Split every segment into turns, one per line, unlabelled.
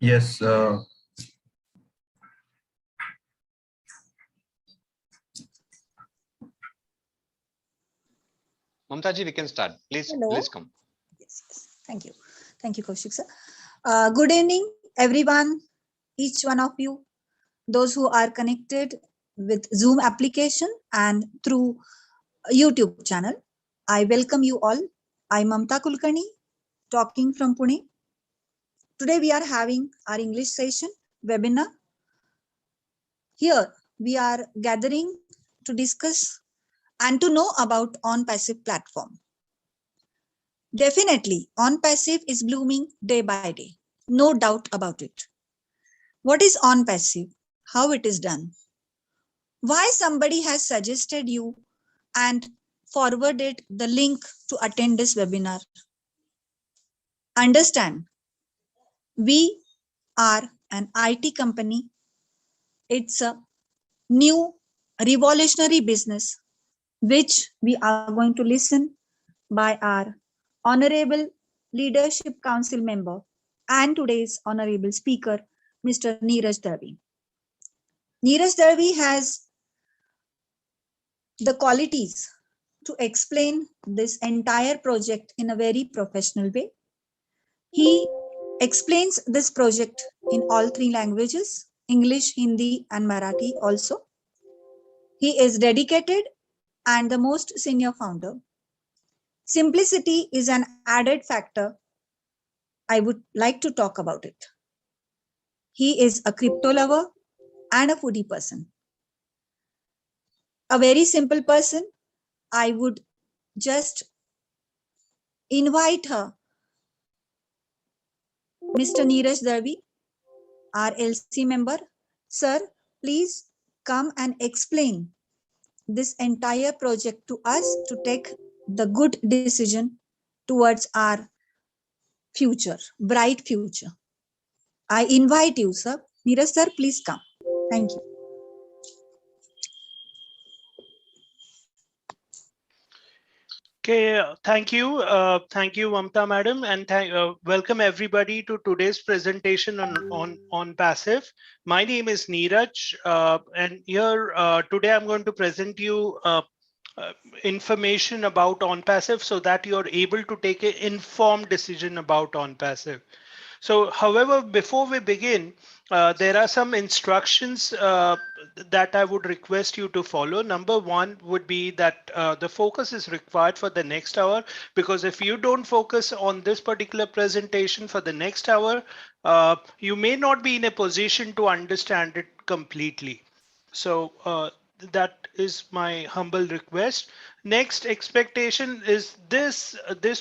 Yes.
Mamtaji, we can start. Please come.
Yes. Thank you. Thank you, Kaushik sir. Good evening, everyone, each one of you, those who are connected with Zoom application and through YouTube channel. I welcome you all. I'm Mamta Kulkarni, talking from Pune. Today we are having our English session webinar. Here we are gathering to discuss and to know about Onpassive platform. Definitely, Onpassive is blooming day by day. No doubt about it. What is Onpassive? How it is done? Why somebody has suggested you and forwarded the link to attend this webinar? Understand, we are an IT company. It's a new revolutionary business which we are going to listen by our Honorable Leadership Council member and today's Honorable Speaker, Mr. Niraj Dalvi. Niraj Dalvi has the qualities to explain this entire project in a very professional way. He explains this project in all three languages, English, Hindi, and Marathi also. He is dedicated and the most senior founder. Simplicity is an added factor. I would like to talk about it. He is a crypto lover and a foodie person. A very simple person. I would just invite her, Mr. Niraj Dalvi, our LC member. Sir, please come and explain this entire project to us to take the good decision towards our future, bright future. I invite you, sir. Niraj sir, please come. Thank you.
Okay, thank you, Mamta madam, and welcome everybody to today's presentation on passive. My name is Niraj, and here today I'm going to present you information about Onpassive so that you're able to take an informed decision about Onpassive. So, however, before we begin, there are some instructions that I would request you to follow. Number one would be that the focus is required for the next hour, because if you don't focus on this particular presentation for the next hour, you may not be in a position to understand it completely. So that is my humble request. Next expectation is this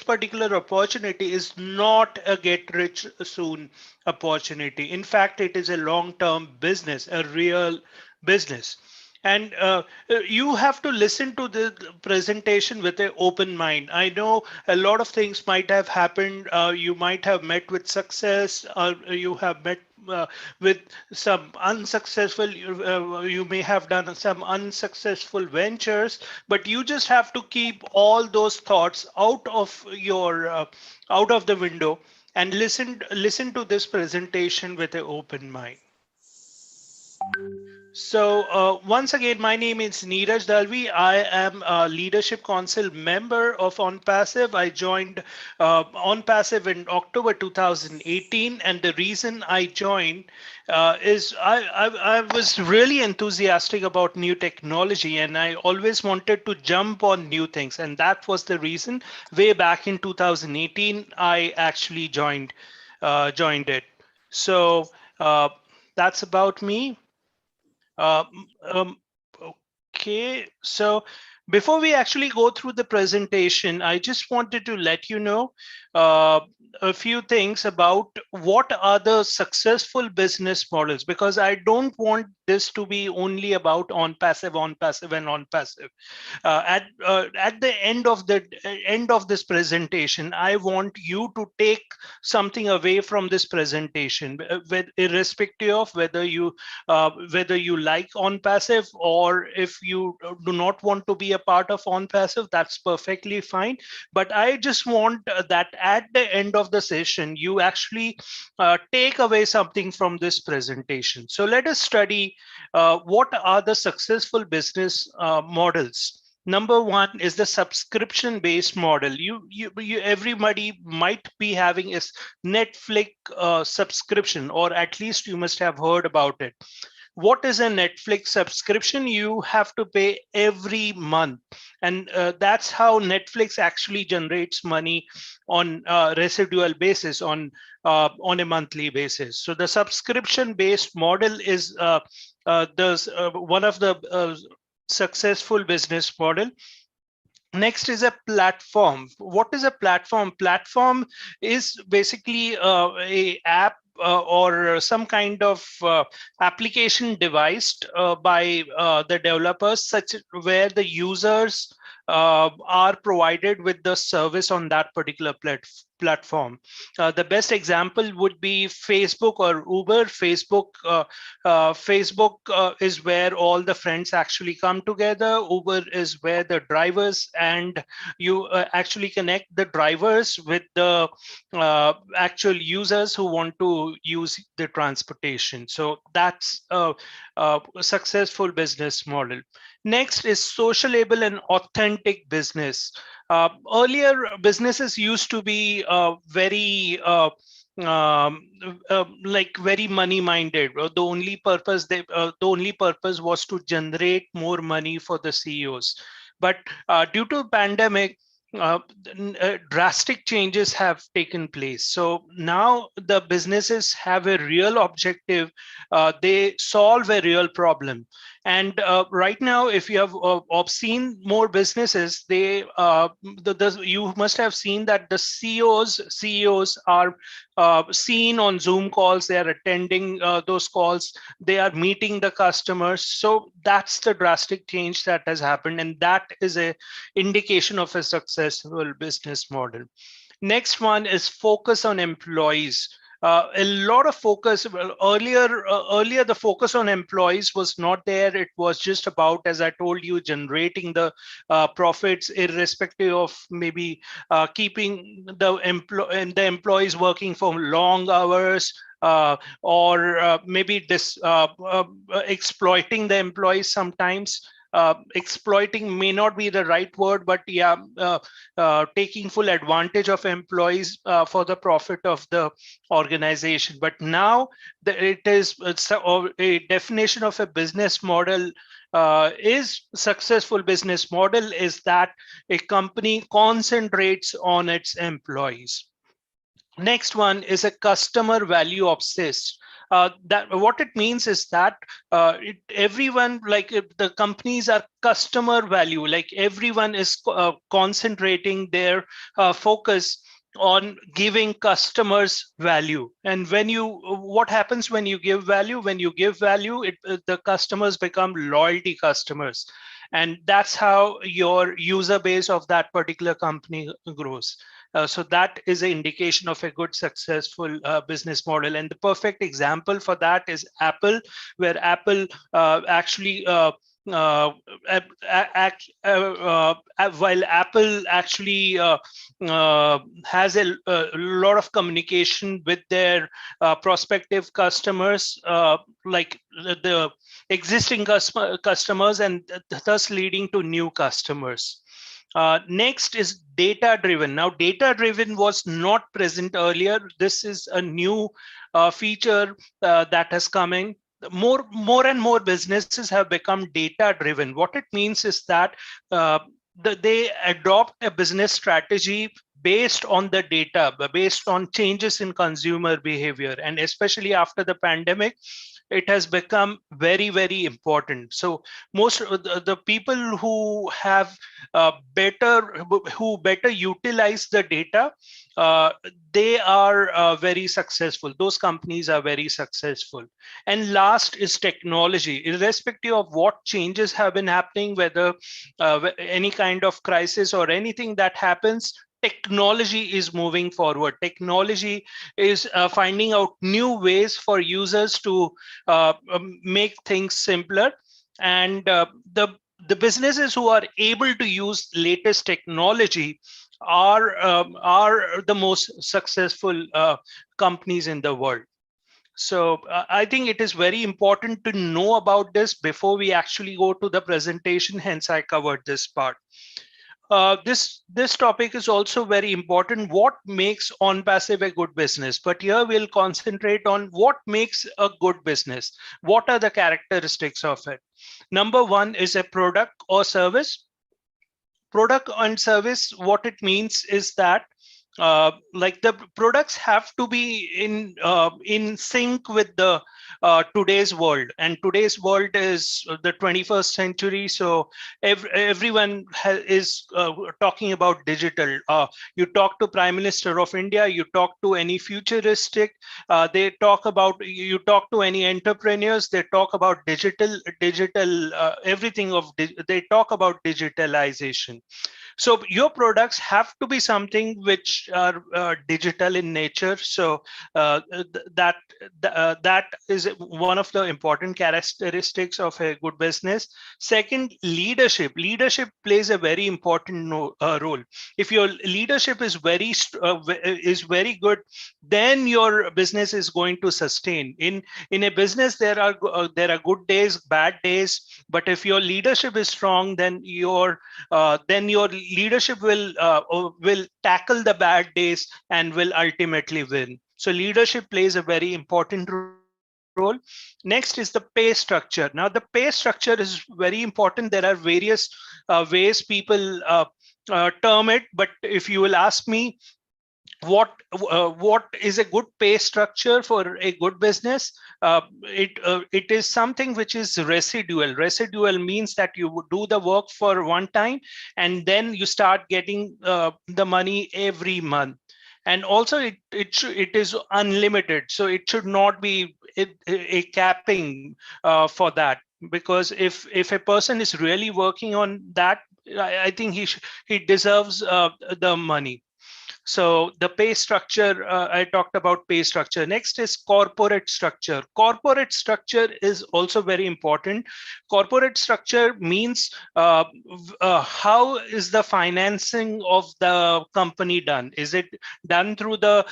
particular opportunity is not a get rich soon opportunity. In fact, it is a long-term business, a real business. And you have to listen to the presentation with an open mind. I know a lot of things might have happened. You might have met with success, or you have met with some unsuccessful, you may have done some unsuccessful ventures, but you just have to keep all those thoughts out of your out of the window and listen to this presentation with an open mind. So once again, my name is Niraj Dalvi. I am a Leadership Council member of Onpassive. I joined Onpassive in October 2018, and the reason I joined is I was really enthusiastic about new technology, and I always wanted to jump on new things, and that was the reason. Way back in 2018, I actually joined it. So that's about me. Um, um, okay, so before we actually go through the presentation, I just wanted to let you know a few things about what are the successful business models, because I don't want this to be only about Onpassive, and Onpassive. At the end of this presentation, I want you to take something away from this presentation, irrespective of whether you like Onpassive, or if you do not want to be a part of Onpassive, that's perfectly fine. But I just want that at the end of the session, you actually take away something from this presentation. So let us study what are the successful business models. Number one is the subscription-based model. Everybody might be having a Netflix subscription, or at least you must have heard about it. What is a Netflix subscription? You have to pay every month, and that's how Netflix actually generates money on a residual basis, on a monthly basis. So the subscription-based model is one of the successful business model. Next is a platform. What is a platform? Platform is basically a app or some kind of application devised by the developers, such where the users are provided with the service on that particular platform. The best example would be Facebook or Uber. Facebook is where all the friends actually come together. Uber is where the drivers, and you actually connect the drivers with the actual users who want to use the transportation. So that's a successful business model. Next is sociable and authentic business. Earlier, businesses used to be very like very money minded. The only purpose was to generate more money for the CEOs. But due to pandemic, drastic changes have taken place. So now the businesses have a real objective. They solve a real problem. And right now, if you have seen more businesses, you must have seen that the CEOs are seen on Zoom calls. They are attending those calls. They are meeting the customers. So that's the drastic change that has happened, and that is a indication of a successful business model. Next one is focus on employees. A lot of focus. Earlier, the focus on employees was not there. It was just about, as I told you, generating the profits, irrespective of maybe keeping the employees working for long hours, or maybe exploiting the employees sometimes. Exploiting may not be the right word, but yeah, taking full advantage of employees for the profit of the organization. But now it's a definition of a business model is successful business model is that a company concentrates on its employees. Next one is a customer value obsessed. That what it means is that everyone, like the companies are customer value, like everyone is concentrating their focus on giving customers value. And what happens when you give value? When you give value, the customers become loyalty customers. And that's how your user base of that particular company grows. So that is an indication of a good, successful business model. And the perfect example for that is Apple, where Apple actually while Apple actually has a lot of communication with their prospective customers, like the existing customers, and thus leading to new customers. Next is data-driven. Now, data-driven was not present earlier. This is a new feature that has come in. More and more businesses have become data-driven. What it means is that they adopt a business strategy based on the data, based on changes in consumer behavior, and especially after the pandemic, it has become very, very important. So most of the people who have better utilize the data, they are very successful. Those companies are very successful. And last is technology. Irrespective of what changes have been happening, whether any kind of crisis or anything that happens, technology is moving forward. Technology is finding out new ways for users to make things simpler. And the businesses who are able to use latest technology are the most successful companies in the world. So I think it is very important to know about this before we actually go to the presentation. Hence, I covered this part. This topic is also very important. What makes Onpassive a good business? But here we'll concentrate on what makes a good business. What are the characteristics of it? Number one is a product or service. Product and service, what it means is that like the products have to be in sync with the today's world, and today's world is the 21st century. So everyone is talking about digital. You talk to Prime Minister of India, you talk to any futuristic, they talk about, you talk to any entrepreneurs, they talk about digital everything of they talk about digitalization. So your products have to be something which are digital in nature. So that is one of the important characteristics of a good business. Second, leadership. Leadership plays a very important role. If your leadership is very good, then your business is going to sustain. In a business, there are good days, bad days, but if your leadership is strong, then your leadership will tackle the bad days and will ultimately win. So leadership plays a very important role. Next is the pay structure. Now the pay structure is very important. There are various ways people term it, but if you will ask me, what is a good pay structure for a good business? It is something which is residual. Residual means that you would do the work for one time and then you start getting the money every month. And also it is unlimited, so it should not be a capping for that, because if a person is really working on that, I think he deserves the money. So the pay structure, I talked about pay structure. Next is corporate structure. Corporate structure is also very important. Corporate structure means how is the financing of the company done? Is it done through the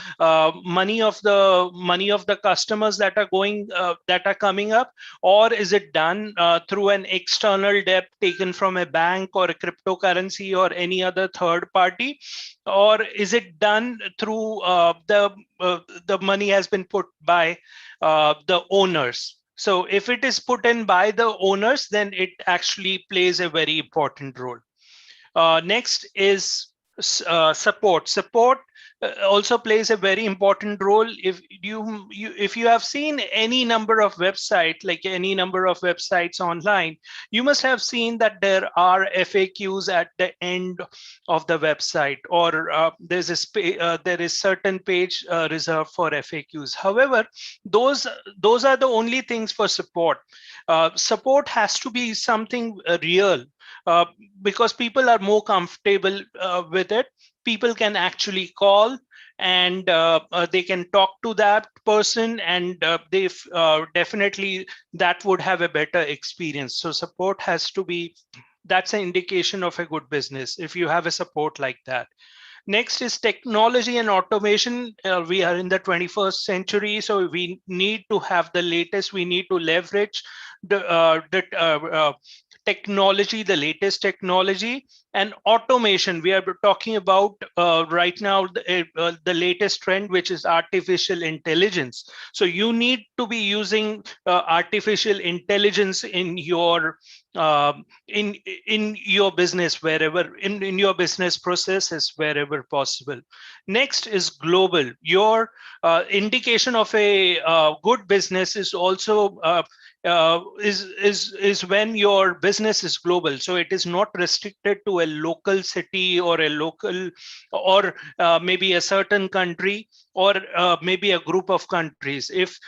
money of the customers that are coming up, or is it done through an external debt taken from a bank or a cryptocurrency or any other third party? Or is it done through the money has been put by the owners? So if it is put in by the owners, then it actually plays a very important role. Next is support. Support also plays a very important role. If you have seen any number of websites, like any number of websites online, you must have seen that there are FAQs at the end of the website, or there is certain page reserved for FAQs. However, those are the only things for support. Support has to be something real, because people are more comfortable with it. People can actually call and they can talk to that person, and they definitely that would have a better experience. So support has to be, that's an indication of a good business if you have a support like that. Next is technology and automation. We are in the 21st century, so we need to have the latest. We need to leverage the technology, the latest technology. And automation, we are talking about right now the latest trend, which is artificial intelligence. So you need to be using artificial intelligence in your in your business, wherever in your business processes, wherever possible. Next is global. Your indication of a good business is also is when your business is global. So it is not restricted to a local city or a local, or maybe a certain country, or maybe a group of countries. If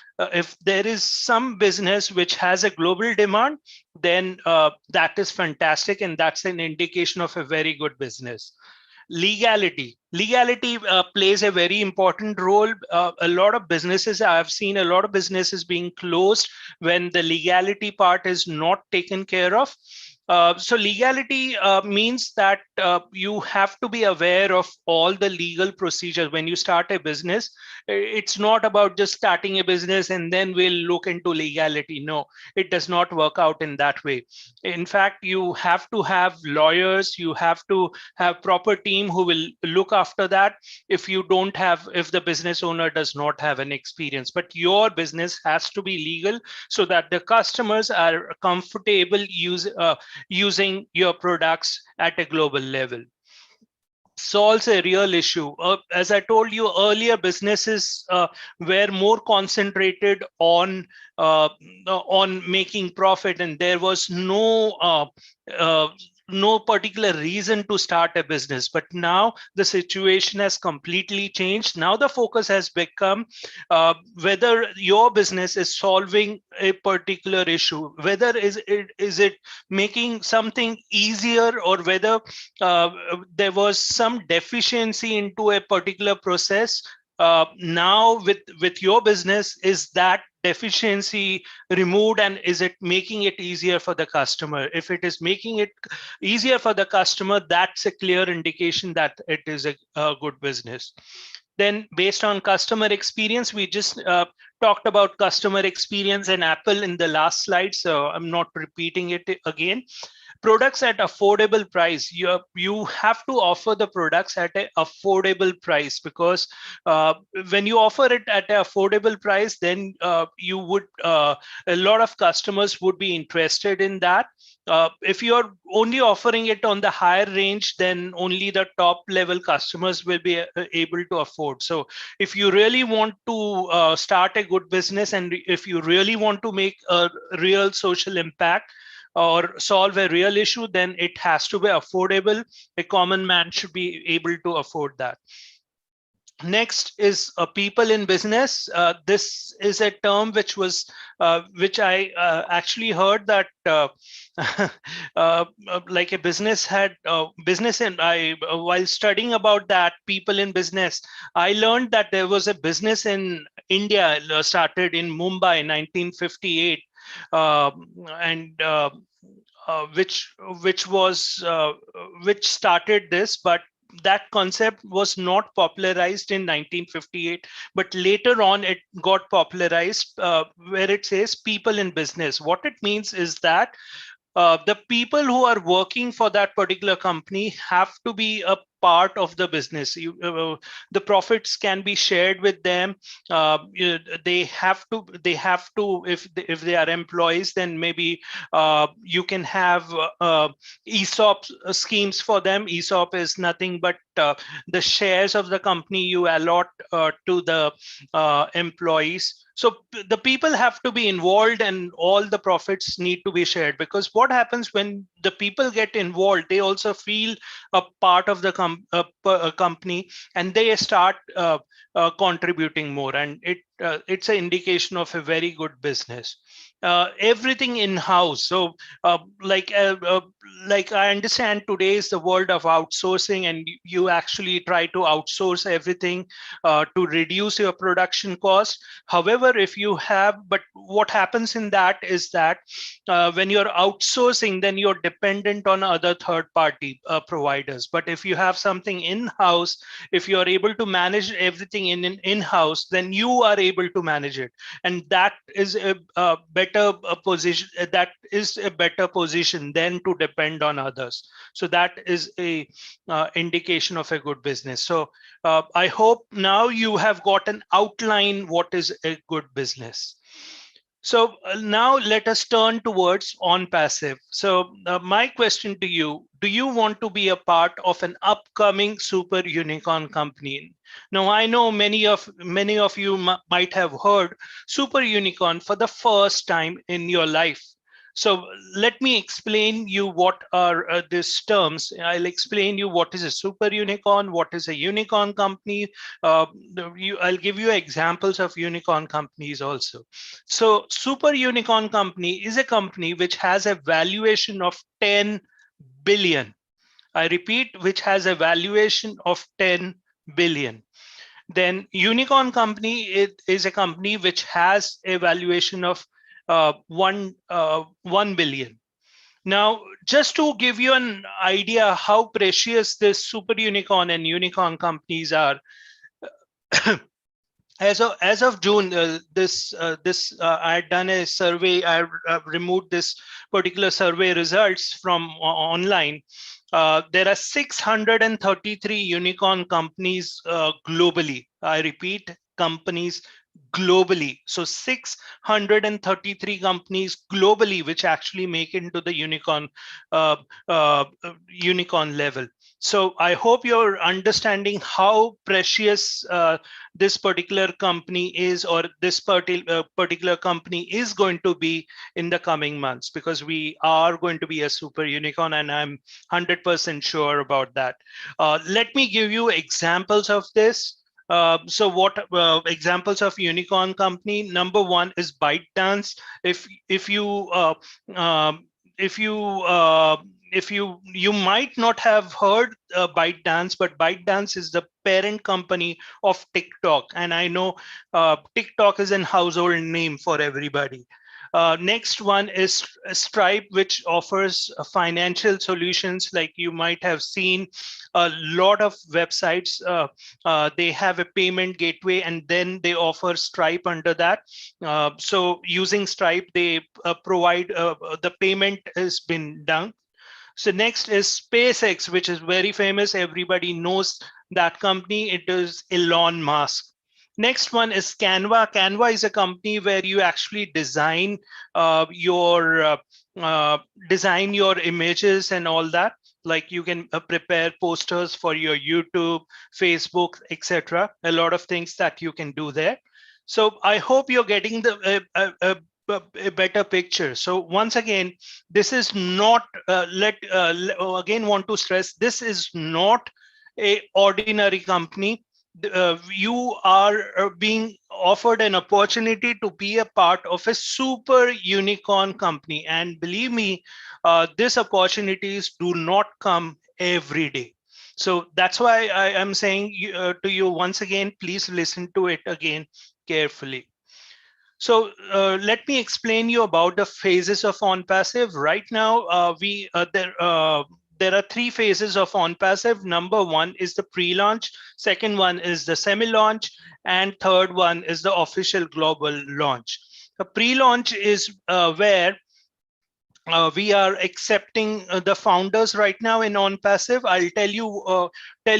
there is some business which has a global demand, then that is fantastic, and that's an indication of a very good business. Legality plays a very important role. A lot of businesses, I've seen a lot of businesses being closed when the legality part is not taken care of. So legality means that you have to be aware of all the legal procedures when you start a business. It's not about just starting a business and then we'll look into legality. No, it does not work out in that way. In fact, you have to have lawyers, you have to have proper team who will look after that if you don't have, if the business owner does not have an experience. But your business has to be legal so that the customers are comfortable using your products at a global level. Solves a real issue. As I told you earlier, businesses were more concentrated on making profit, and there was uh, no particular reason to start a business. But now the situation has completely changed. Now the focus has become whether your business is solving a particular issue, whether is it making something easier, or whether there was some deficiency into a particular process. Now with your business, is that deficiency removed, and is it making it easier for the customer? If it is making it easier for the customer, that's a clear indication that it is a good business. Then based on customer experience, we just talked about customer experience and Apple in the last slide, so I'm not repeating it again. Products at affordable price. You have to offer the products at an affordable price, because when you offer it at an affordable price, then you would a lot of customers would be interested in that. If you're only offering it on the higher range, then only the top level customers will be able to afford. So if you really want to start a good business, and if you really want to make a real social impact or solve a real issue, then it has to be affordable. A common man should be able to afford that. Next is people in business. This is a term which I actually heard that like a business had business, and I while studying about that people in business, I learned that there was a business in India started in Mumbai in 1958, and which started this, but that concept was not popularized in 1958, but later on it got popularized, where it says people in business. What it means is that the people who are working for that particular company have to be a part of the business. The profits can be shared with them. They have to, if they are employees, then maybe you can have ESOP schemes for them. ESOP is nothing but the shares of the company you allot to the employees. So the people have to be involved, and all the profits need to be shared, because what happens when the people get involved, they also feel a part of the company, and they start contributing more, and it's an indication of a very good business. Everything in-house. So like I understand today is the world of outsourcing, and you actually try to outsource everything to reduce your production cost. However, if you have, but what happens in that is that when you're outsourcing, then you're dependent on other third-party providers. But if you have something in-house, if you're able to manage everything in-house, then you are able to manage it, and that is a better position. That is a better position than to depend on others. So that is a indication of a good business. So I hope now you have got an outline what is a good business. So now let us turn towards Onpassive. So my question to you, do you want to be a part of an upcoming super unicorn company? Now, I know many of you might have heard super unicorn for the first time in your life. So let me explain you what are these terms. I'll explain you what is a super unicorn, what is a unicorn company. I'll give you examples of unicorn companies also. So super unicorn company is a company which has a valuation of 10 billion. I repeat, which has a valuation of 10 billion. Then unicorn company is a company which has a valuation of 1 billion. Now, just to give you an idea how precious this super unicorn and unicorn companies are, as of June, I had done a survey. I removed this particular survey results from online. There are 633 unicorn companies globally. I repeat, companies globally. So 633 companies globally, which actually make it into the uh, unicorn level. So I hope you're understanding how precious this particular company is, or this particular company is going to be in the coming months, because we are going to be a super unicorn, and I'm 100% sure about that. Let me give you examples of this. So what examples of unicorn company? Number one is ByteDance. If you if you you might not have heard ByteDance, but ByteDance is the parent company of TikTok, and I know TikTok is an household name for everybody. Next one is Stripe, which offers financial solutions. Like you might have seen a lot of websites, they have a payment gateway, and then they offer Stripe under that. So using Stripe, they provide the payment has been done. So next is SpaceX, which is very famous. Everybody knows that company. It is Elon Musk. Next one is Canva. Canva is a company where you actually design your images and all that. Like you can prepare posters for your YouTube, Facebook, etc. A lot of things that you can do there. So I hope you're getting a better picture. So once again, this is not again want to stress, this is not a ordinary company. You are being offered an opportunity to be a part of a super unicorn company, and believe me, these opportunities do not come every day. So that's why I am saying to you once again, please listen to it again carefully. So let me explain you about the phases of Onpassive. Right now, there are three phases of Onpassive. Number one is the pre-launch, second one is the semi-launch, and third one is the official global launch. The pre-launch is where we are accepting the founders right now in Onpassive. I'll tell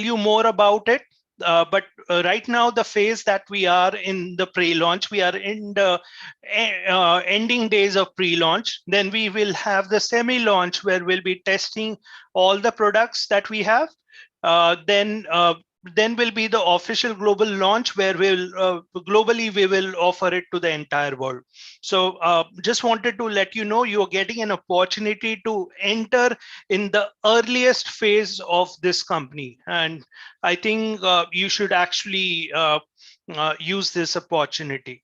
you more about it. But right now, the phase that we are in the pre-launch, we are in the ending days of pre-launch. Then we will have the semi-launch where we'll be testing all the products that we have. Then will be the official global launch where globally we will offer it to the entire world. So just wanted to let you know you're getting an opportunity to enter in the earliest phase of this company, and I think you should actually use this opportunity.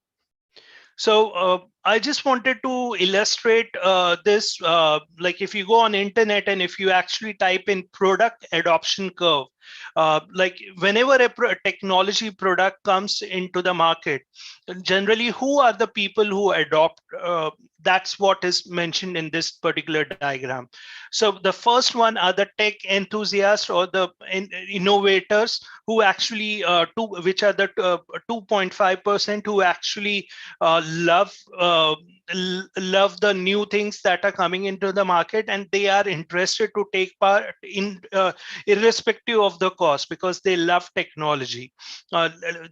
So I just wanted to illustrate this, like if you go on internet and if you actually type in product adoption curve, like whenever a technology product comes into the market, generally who are the people who adopt? That's what is mentioned in this particular diagram. So the first one are the tech enthusiasts or the innovators who actually, which are the 2.5% who actually love the new things that are coming into the market, and they are interested to take part in irrespective of the cost, because they love technology.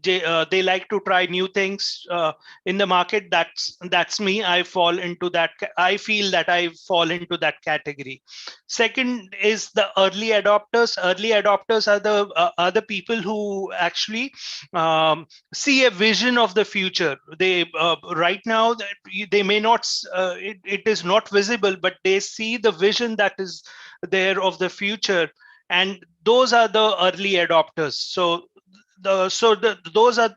They like to try new things in the market. That's me. I fall into that. I feel that I fall into that category. Second is the early adopters. Early adopters are the people who actually see a vision of the future. They right now they may not, it is not visible, but they see the vision that is there of the future, and those are the early adopters. So those are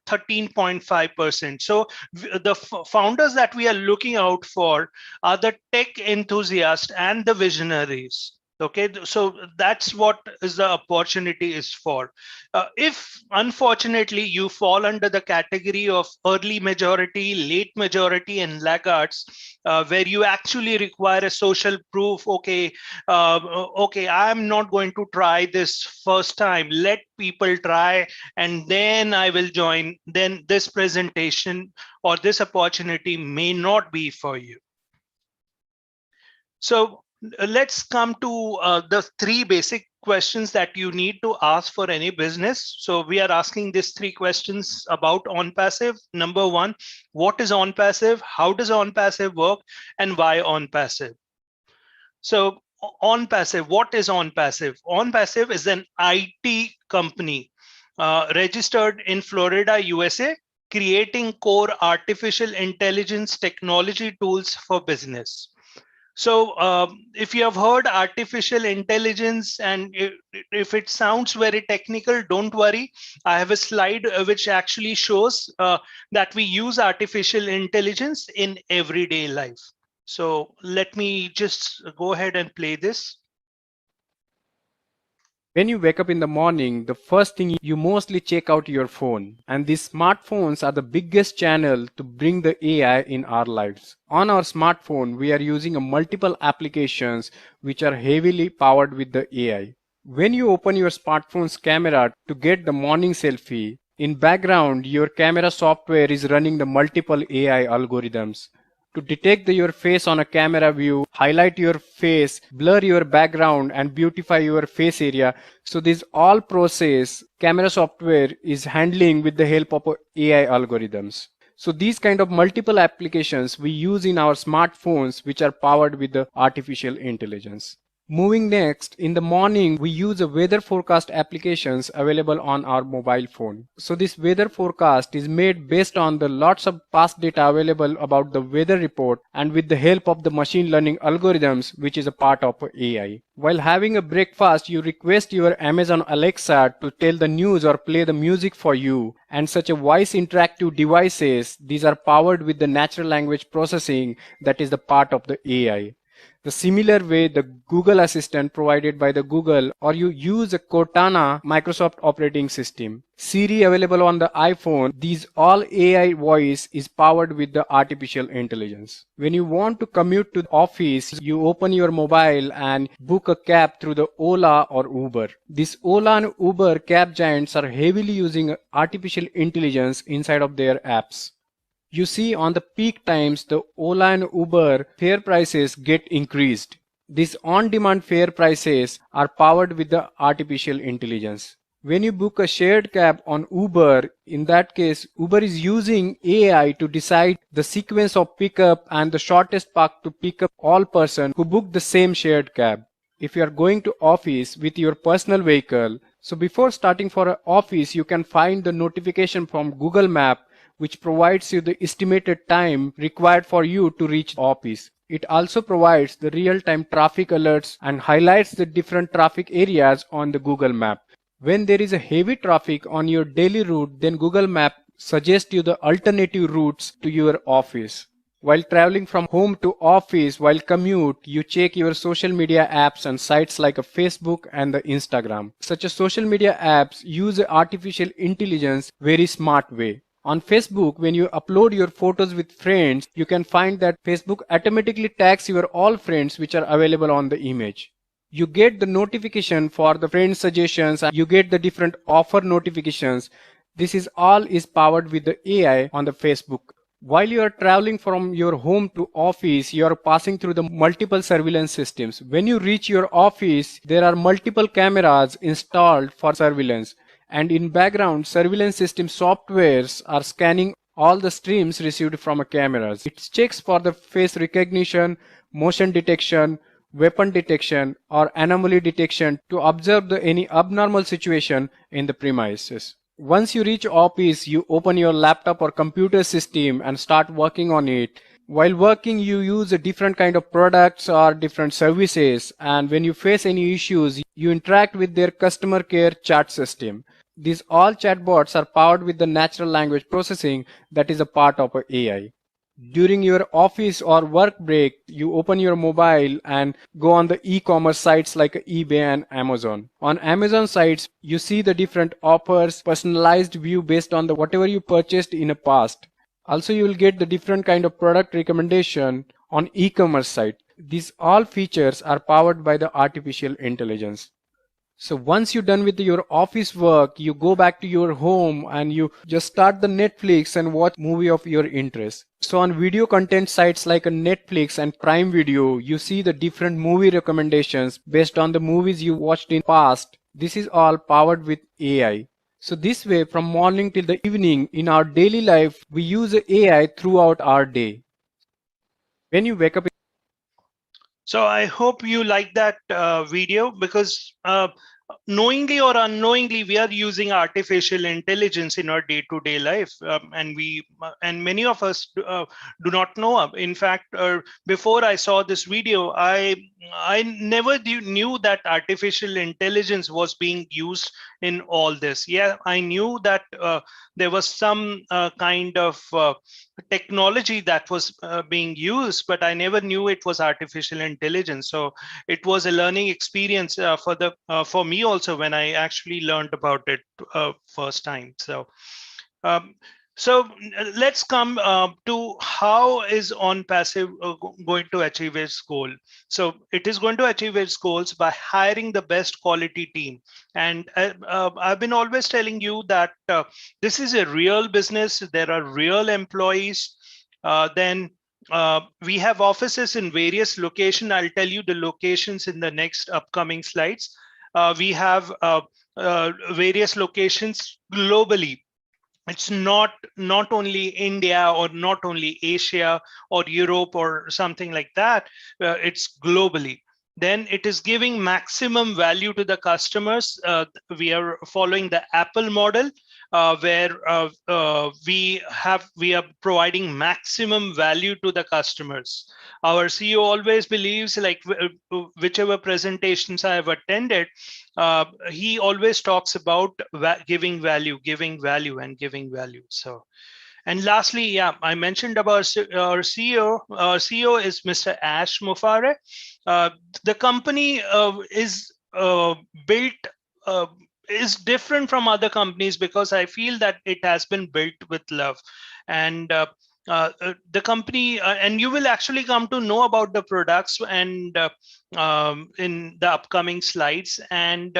13.5%. So the founders that we are looking out for are the tech enthusiasts and the visionaries. Okay, so that's what is the opportunity is for. If unfortunately you fall under the category of early majority, late majority, and laggards, where you actually require a social proof, okay, okay, I'm not going to try this first time. Let people try, and then I will join. Then this presentation or this opportunity may not be for you. So let's come to the three basic questions that you need to ask for any business. So we are asking these three questions about Onpassive. Number one, what is Onpassive? How does Onpassive work? And why Onpassive? So Onpassive, what is Onpassive? Onpassive is an IT company registered in Florida, USA, creating core artificial intelligence technology tools for business. So if you have heard artificial intelligence, and if it sounds very technical, don't worry. I have a slide which actually shows that we use artificial intelligence in everyday life. So let me just go ahead and play this.
When you wake up in the morning, the first thing you mostly check out your phone. And these smartphones are the biggest channel to bring the AI in our lives. On our smartphone, we are using a multiple applications which are heavily powered with the AI. When you open your smartphone's camera to get the morning selfie, in background, your camera software is running the multiple AI algorithms. To detect your face on a camera view, highlight your face, blur your background, and beautify your face area. So this all process camera software is handling with the help of AI algorithms. So these kind of multiple applications we use in our smartphones which are powered with the artificial intelligence. Moving next, in the morning, we use a weather forecast applications available on our mobile phone. So this weather forecast is made based on the lots of past data available about the weather report and with the help of the machine learning algorithms, which is a part of AI. While having a breakfast, you request your Amazon Alexa to tell the news or play the music for you. And such a voice interactive devices, these are powered with the natural language processing that is the part of the AI. The similar way the Google Assistant provided by the Google, or you use a Cortana Microsoft operating system. Siri available on the iPhone, these all AI voice is powered with the artificial intelligence. When you want to commute to the office, you open your mobile and book a cab through the Ola or Uber. These Ola and Uber cab giants are heavily using artificial intelligence inside of their apps. You see on the peak times, the Ola and Uber fare prices get increased. These on-demand fare prices are powered with the artificial intelligence. When you book a shared cab on Uber, in that case, Uber is using AI to decide the sequence of pickup and the shortest path to pick up all persons who book the same shared cab. If you are going to office with your personal vehicle, so before starting for an office, you can find the notification from Google Map which provides you the estimated time required for you to reach the office. It also provides the real-time traffic alerts and highlights the different traffic areas on the Google Map. When there is a heavy traffic on your daily route, then Google Map suggests you the alternative routes to your office. While traveling from home to office, while commute, you check your social media apps and sites like a Facebook and the Instagram. Such a social media apps use artificial intelligence very smart way. On Facebook, when you upload your photos with friends, you can find that Facebook automatically tags your all friends which are available on the image. You get the notification for the friend suggestions and you get the different offer notifications. This is all is powered with the AI on the Facebook. While you are traveling from your home to office, you are passing through the multiple surveillance systems. When you reach your office, there are multiple cameras installed for surveillance. And in background, surveillance system softwares are scanning all the streams received from a cameras. It checks for the face recognition, motion detection, weapon detection, or anomaly detection to observe any abnormal situation in the premises. Once you reach office, you open your laptop or computer system and start working on it. While working, you use a different kind of products or different services, and when you face any issues, you interact with their customer care chat system. These all chatbots are powered with the natural language processing that is a part of AI. During your office or work break, you open your mobile and go on the e-commerce sites like eBay and Amazon. On Amazon sites, you see the different offers, personalized view based on the whatever you purchased in the past. Also, you will get the different kind of product recommendation on e-commerce site. These all features are powered by the artificial intelligence. So once you're done with your office work, you go back to your home and you just start the Netflix and watch movie of your interest. So on video content sites like a Netflix and Prime Video, you see the different movie recommendations based on the movies you watched in past. This is all powered with AI. So this way, from morning till the evening in our daily life, we use AI throughout our day. When you wake up.
So I hope you like that video, because knowingly or unknowingly, we are using artificial intelligence in our day-to-day life, and many of us do not know. In fact, before I saw this video, I never knew that artificial intelligence was being used in all this. Yeah, I knew that there was some kind of technology that was being used, but I never knew it was artificial intelligence. So it was a learning experience for me also when I actually learned about it first time. So let's come to how is Onpassive going to achieve its goal. So it is going to achieve its goals by hiring the best quality team. And I've been always telling you that this is a real business. There are real employees. Then we have offices in various locations. I'll tell you the locations in the next upcoming slides. We have various locations globally. It's not only India or not only Asia or Europe or something like that. It's globally. Then it is giving maximum value to the customers. We are following the Apple model, where we are providing maximum value to the customers. Our CEO always believes, like whichever presentations I have attended, he always talks about giving value, and giving value. So, and lastly, yeah, I mentioned about our CEO. Our CEO is Mr. Ash Mufare. The company is built is different from other companies because I feel that it has been built with love. And the company, and you will actually come to know about the products and in the upcoming slides. And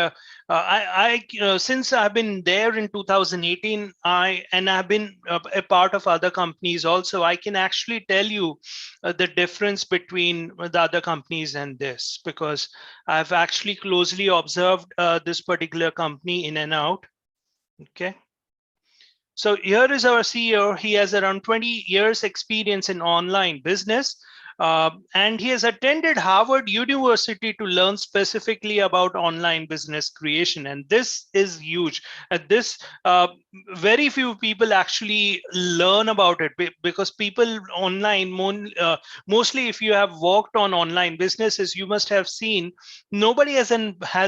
since I've been there in 2018, I've been a part of other companies also, I can actually tell you the difference between the other companies and this, because I've actually closely observed this particular company in and out. Okay. So here is our CEO. He has around 20 years experience in online business. And he has attended Harvard University to learn specifically about online business creation. And this is huge. This very few people actually learn about it, because people online, mostly if you have worked on online businesses, you must have seen nobody has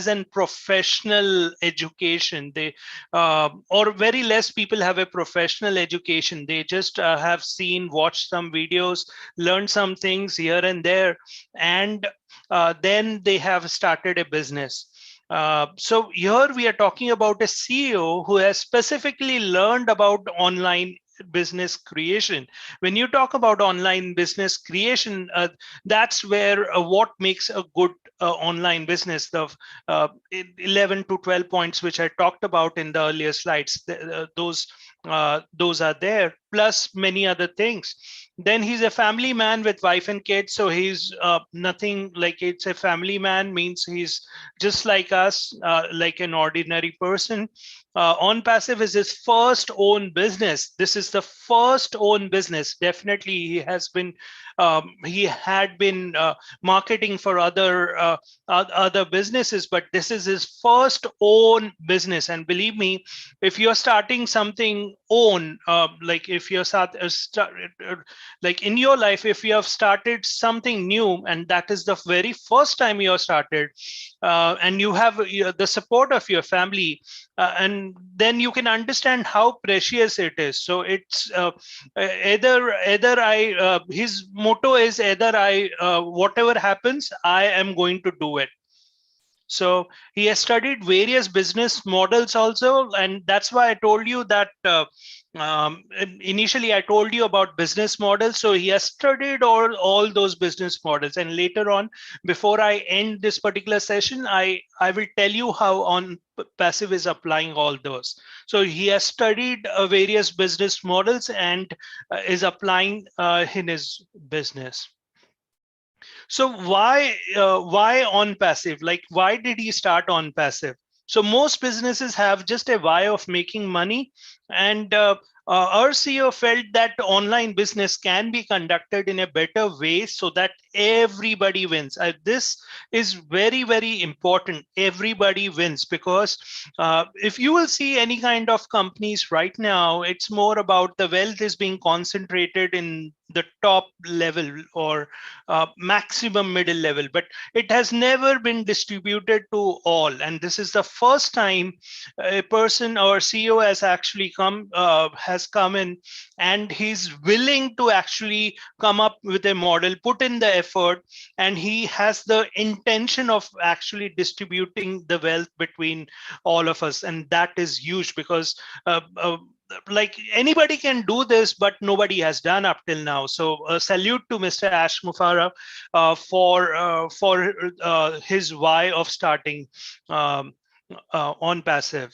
an professional education. They or very less people have a professional education. They just have watched some videos, learned some things here and there, and then they have started a business. So here we are talking about a CEO who has specifically learned about online business creation. When you talk about online business creation, that's where what makes a good online business, the 11 to 12 points which I talked about in the earlier slides, those are there, plus many other things. Then he's a family man with wife and kids. So he's nothing like, it's a family man means he's just like us, like an ordinary person. Onpassive is his first own business. This is the first own business. Definitely he has been he had been marketing for other businesses, but this is his first own business. And believe me, if you're starting something own, like if you're like in your life, if you have started something new and that is the very first time you have started, and you have the support of your family, and then you can understand how precious it is. So it's either I his motto is either I whatever happens, I am going to do it. So he has studied various business models also, and that's why I told you that initially I told you about business models. So he has studied all those business models, and later on, before I end this particular session, I will tell you how Onpassive is applying all those. So he has studied various business models and is applying in his business. So why Onpassive? Like, why did he start Onpassive? So most businesses have just a way of making money, and our CEO felt that online business can be conducted in a better way so that everybody wins. This is very, very important. Everybody wins, because if you will see any kind of companies right now, it's more about the wealth is being concentrated in the top level or maximum middle level, but it has never been distributed to all. And this is the first time a person or CEO has actually has come in, and he's willing to actually come up with a model, put in the effort, and he has the intention of actually distributing the wealth between all of us. And that is huge, because like anybody can do this, but nobody has done up till now. So salute to Mr. Ash Mufara for his why of starting Onpassive.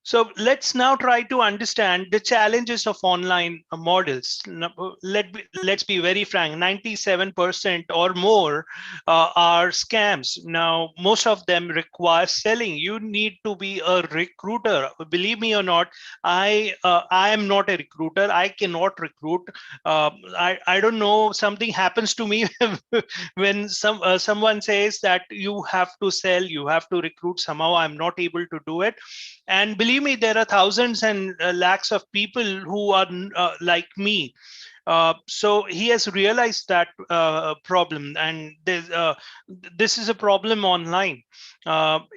So let's now try to understand the challenges of online models. Let's be very frank, 97% or more are scams. Now, most of them require selling. You need to be a recruiter. Believe me or not, I am not a recruiter. I cannot recruit. I don't know, something happens to me when someone says that you have to sell, you have to recruit. Somehow I'm not able to do it. And believe me, there are thousands and lakhs of people who are like me. So he has realized that problem, and this is a problem online.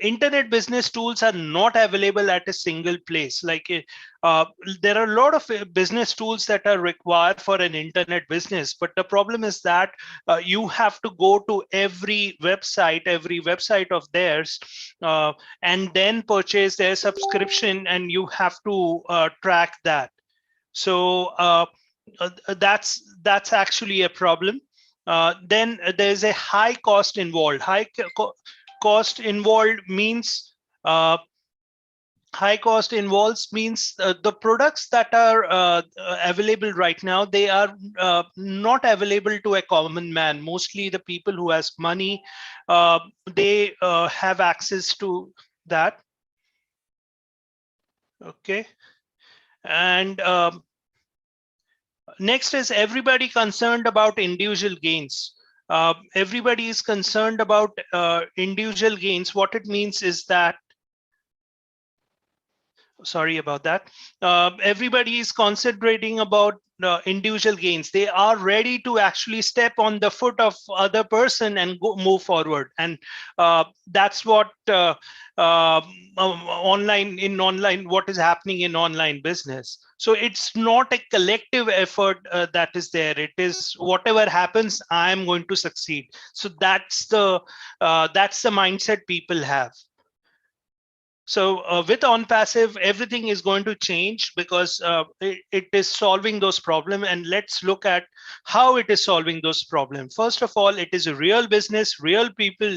Internet business tools are not available at a single place. Like there are a lot of business tools that are required for an internet business, but the problem is that you have to go to every website of theirs, and then purchase their subscription, and you have to track that. So that's actually a problem. Then there's a high cost involved. Cost involved means the products that are available right now, they are not available to a common man. Mostly the people who has money, they have access to that. Okay, and next is everybody concerned about individual gains. Everybody is concerned about individual gains. What it means is that, sorry about that, everybody is concentrating about individual gains. They are ready to actually step on the foot of other person and move forward. And that's what what is happening in online business. So it's not a collective effort that is there. It is whatever happens, I am going to succeed. So that's the mindset people have. So with Onpassive, everything is going to change, because it is solving those problems. And let's look at how it is solving those problems. First of all, it is a real business, real people,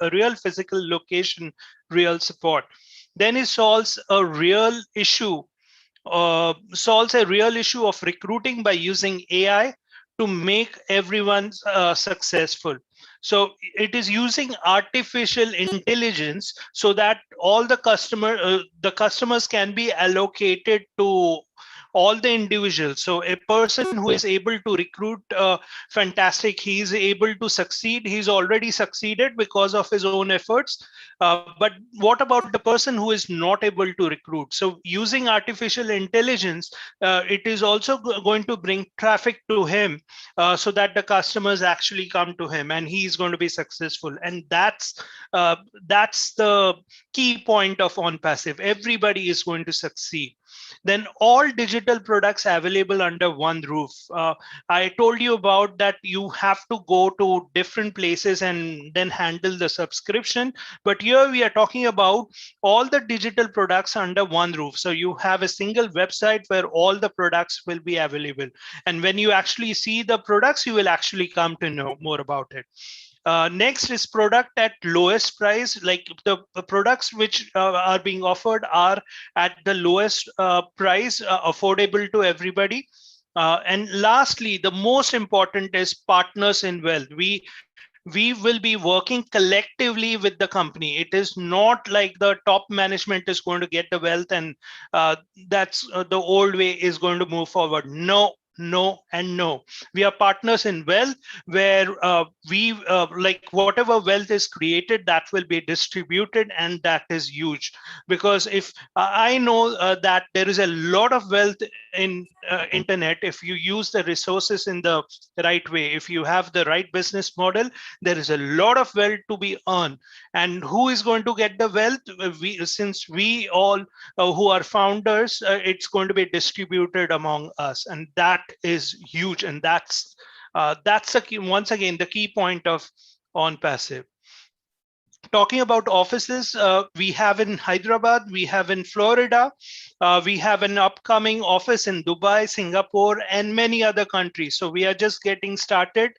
a real physical location, real support. Then it solves a real issue, of recruiting by using AI to make everyone successful. So it is using artificial intelligence so that all the customers can be allocated to all the individuals. So a person who is able to recruit, fantastic, he is able to succeed. He's already succeeded because of his own efforts. But what about the person who is not able to recruit? So using artificial intelligence, it is also going to bring traffic to him, so that the customers actually come to him and he's going to be successful. And that's the key point of Onpassive. Everybody is going to succeed. Then all digital products available under one roof. I told you about that you have to go to different places and then handle the subscription. But here we are talking about all the digital products under one roof. So you have a single website where all the products will be available. And when you actually see the products, you will actually come to know more about it. Next is product at lowest price. Like the products which are being offered are at the lowest price, affordable to everybody. And lastly, the most important is partners in wealth. We will be working collectively with the company. It is not like the top management is going to get the wealth and that's the old way is going to move forward. No, no, and no. We are partners in wealth, where we like whatever wealth is created, that will be distributed, and that is huge. Because if I know that there is a lot of wealth in internet, if you use the resources in the right way, if you have the right business model, there is a lot of wealth to be earned. And who is going to get the wealth? Since we all who are founders, it's going to be distributed among us, and that is huge. And that's the key, once again, the key point of Onpassive. Talking about offices, we have in Hyderabad, we have in Florida, we have an upcoming office in Dubai, Singapore, and many other countries. So we are just getting started.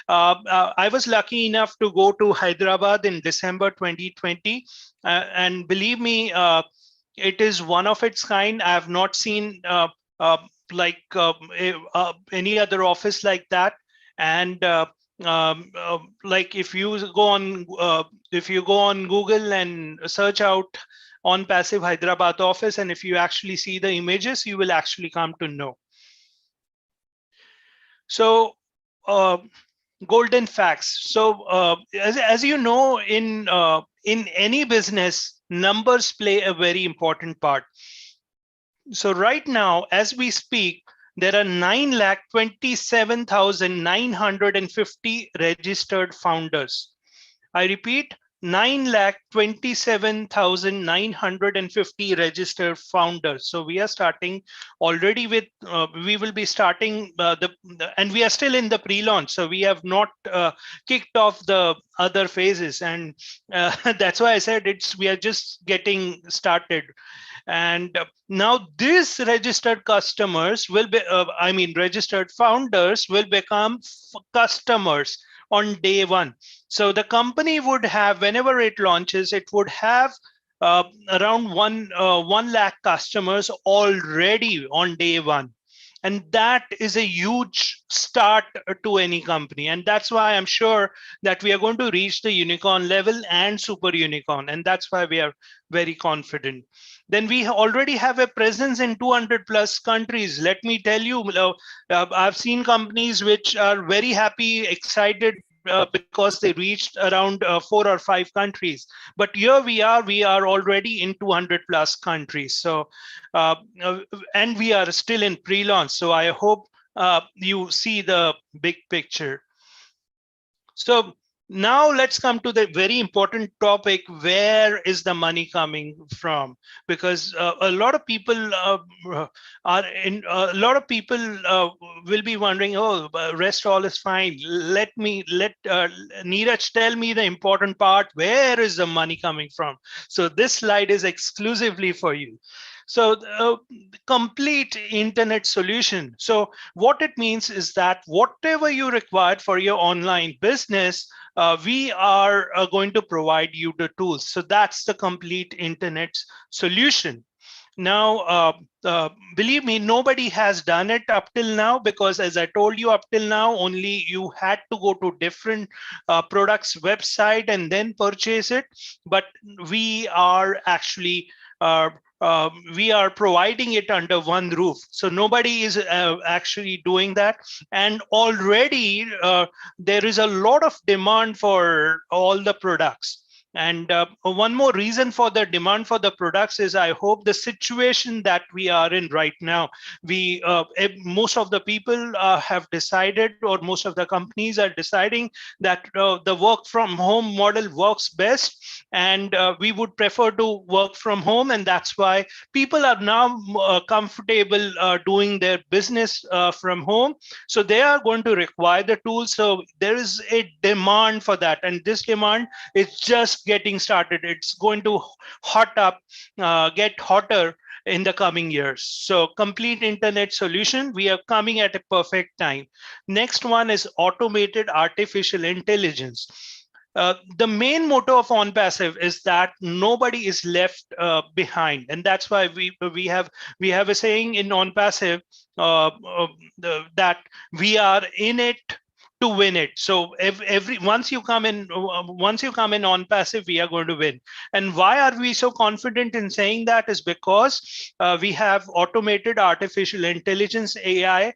I was lucky enough to go to Hyderabad in December 2020. And believe me, it is one of its kind. I have not seen like any other office like that. And like if you go on Google and search out Onpassive Hyderabad office, and if you actually see the images, you will actually come to know. So golden facts. So as you know, in any business, numbers play a very important part. So right now, as we speak, there are 9,27,950 registered founders. I repeat, 9,27,950 registered founders. So we are starting already with, we will be starting and we are still in the pre-launch. So we have not kicked off the other phases. And that's why I said we are just getting started. And now these registered customers will be, registered founders will become customers on day one. So the company would have, whenever it launches, it would have around 1 lakh customers already on day one. And that is a huge start to any company. And that's why I'm sure that we are going to reach the unicorn level and super unicorn. And that's why we are very confident. Then we already have a presence in 200 plus countries. Let me tell you, I've seen companies which are very happy, excited, because they reached around 4 or 5 countries. But here we are already in 200 plus countries. So, and we are still in pre-launch. So I hope you see the big picture. So now let's come to the very important topic: where is the money coming from? Because a lot of people will be wondering, oh, rest all is fine. Let Niraj tell me the important part. Where is the money coming from? So this slide is exclusively for you. So complete internet solution. So what it means is that whatever you require for your online business, we are going to provide you the tools. So that's the complete internet solution. Now, believe me, nobody has done it up till now, because as I told you, up till now, only you had to go to different products website and then purchase it. But we are actually we are providing it under one roof. So nobody is actually doing that. And already there is a lot of demand for all the products. And one more reason for the demand for the products is, I hope, the situation that we are in right now. Most of the people have decided, or most of the companies are deciding, that the work from home model works best, and we would prefer to work from home. And that's why people are now comfortable doing their business from home. So they are going to require the tools. So there is a demand for that, and this demand is just getting started. It's going to get hotter in the coming years. So complete internet solution, we are coming at a perfect time. Next one is automated artificial intelligence. The main motto of Onpassive is that nobody is left behind, and that's why we have a saying in Onpassive that we are in it to win it. So once you come in Onpassive, we are going to win. And why are we so confident in saying that is because we have automated artificial intelligence, AI.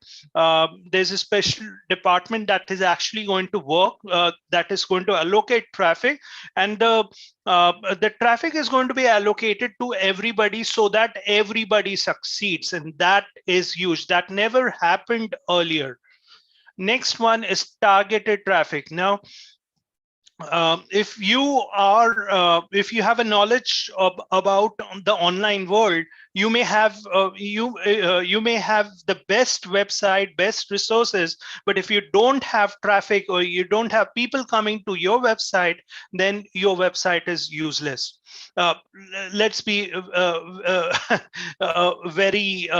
There's a special department that is actually going to work, that is going to allocate traffic, and the traffic is going to be allocated to everybody so that everybody succeeds. And that is huge. That never happened earlier. Next one is targeted traffic. Now, if you have a knowledge about the online world, you may have you may have the best website, best resources, but if you don't have traffic, or you don't have people coming to your website, then your website is useless. Let's be very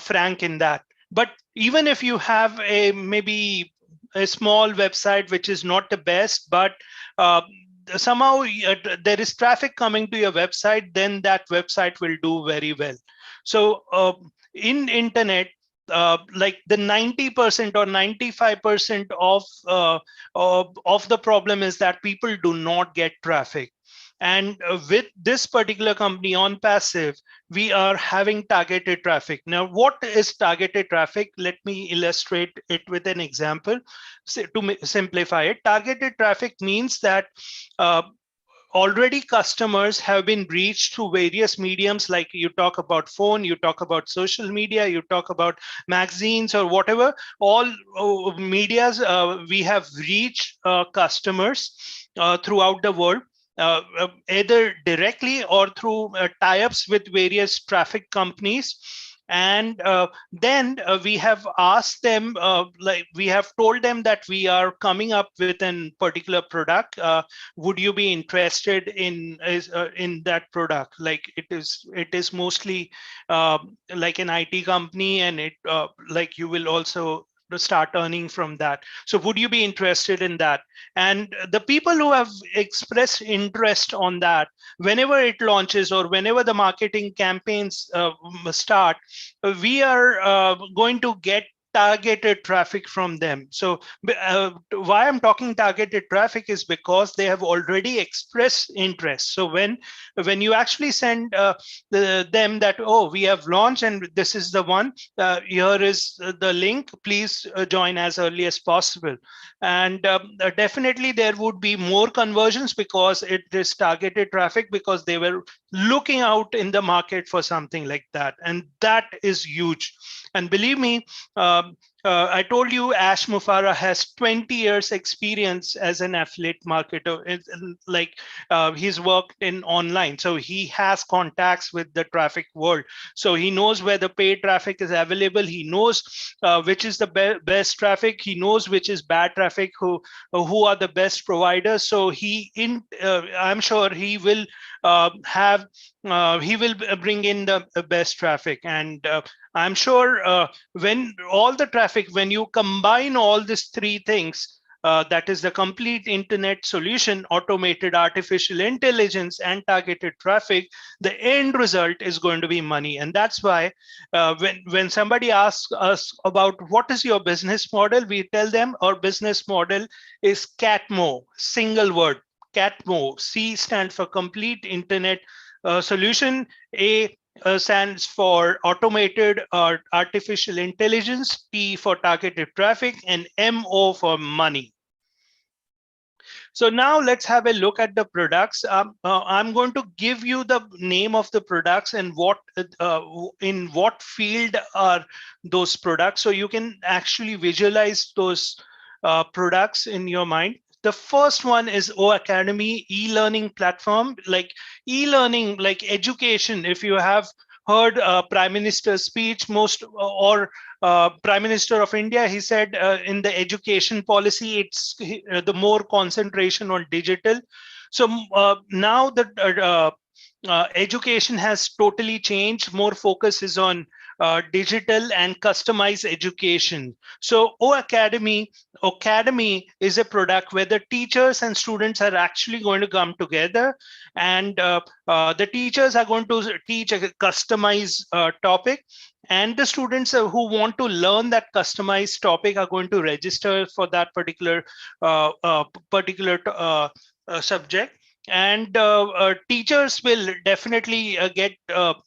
frank in that. But even if you have maybe a small website which is not the best, but somehow there is traffic coming to your website, then that website will do very well. So in internet, like the 90% or 95% of the problem is that people do not get traffic. And with this particular company, Onpassive, we are having targeted traffic. Now, what is targeted traffic? Let me illustrate it with an example. So to simplify it, targeted traffic means that already customers have been reached through various mediums, like you talk about phone, you talk about social media, you talk about magazines or whatever, all medias, we have reached customers throughout the world. Either directly or through tie-ups with various traffic companies. And then we have asked them, like we have told them that we are coming up with a particular product. Would you be interested in that product? Like it is mostly like an IT company, and it like you will also to start earning from that. So would you be interested in that? And the people who have expressed interest on that, whenever it launches or whenever the marketing campaigns start, we are going to get targeted traffic from them. So why I'm talking targeted traffic is because they have already expressed interest. So when you actually send them that, oh, we have launched and this is the one, here is the link, please join as early as possible. And definitely there would be more conversions because it is targeted traffic, because they were looking out in the market for something like that. And that is huge. And believe me, I told you Ash Mufara has 20 years experience as an affiliate marketer. He's worked in online, so he has contacts with the traffic world. So he knows where the paid traffic is available. He knows which is the best traffic. He knows which is bad traffic, who are the best providers. So I'm sure he will bring in the best traffic. And I'm sure when all the traffic, when you combine all these three things, that is the complete internet solution, automated artificial intelligence and targeted traffic, the end result is going to be money. And that's why when somebody asks us about what is your business model, we tell them our business model is CATMO, single word, CATMO. C stands for complete internet solution. A stands for automated artificial intelligence, T for targeted traffic, and MO for money. So now let's have a look at the products. I'm going to give you the name of the products and what in what field are those products, so you can actually visualize those products in your mind. The first one is O Academy, e-learning platform, like e-learning, like education. If you have heard Prime Minister's speech, or Prime Minister of India, he said in the education policy, it's the more concentration on digital. So now that education has totally changed, more focus is on digital and customized education. So Academy is a product where the teachers and students are actually going to come together, and the teachers are going to teach a customized topic, and the students who want to learn that customized topic are going to register for that particular subject. And teachers will definitely get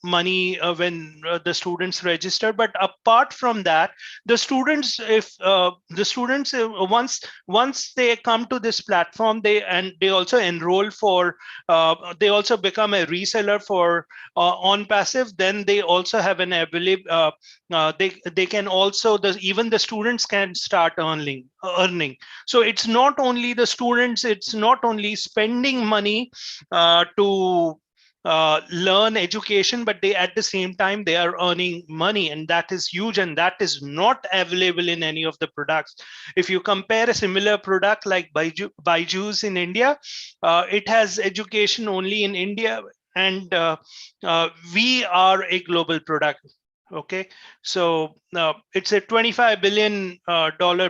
money when the students register. But apart from that, the students, if the students once they come to this platform, they also enroll for they also become a reseller for Onpassive. Then they also have an ability. They can also, even the students can start earning. So it's not only the students, it's not only spending money to learn education, but they at the same time they are earning money, and that is huge, and that is not available in any of the products. If you compare a similar product like Byju's in India, it has education only in India, and we are a global product. Okay, so it's a $25 billion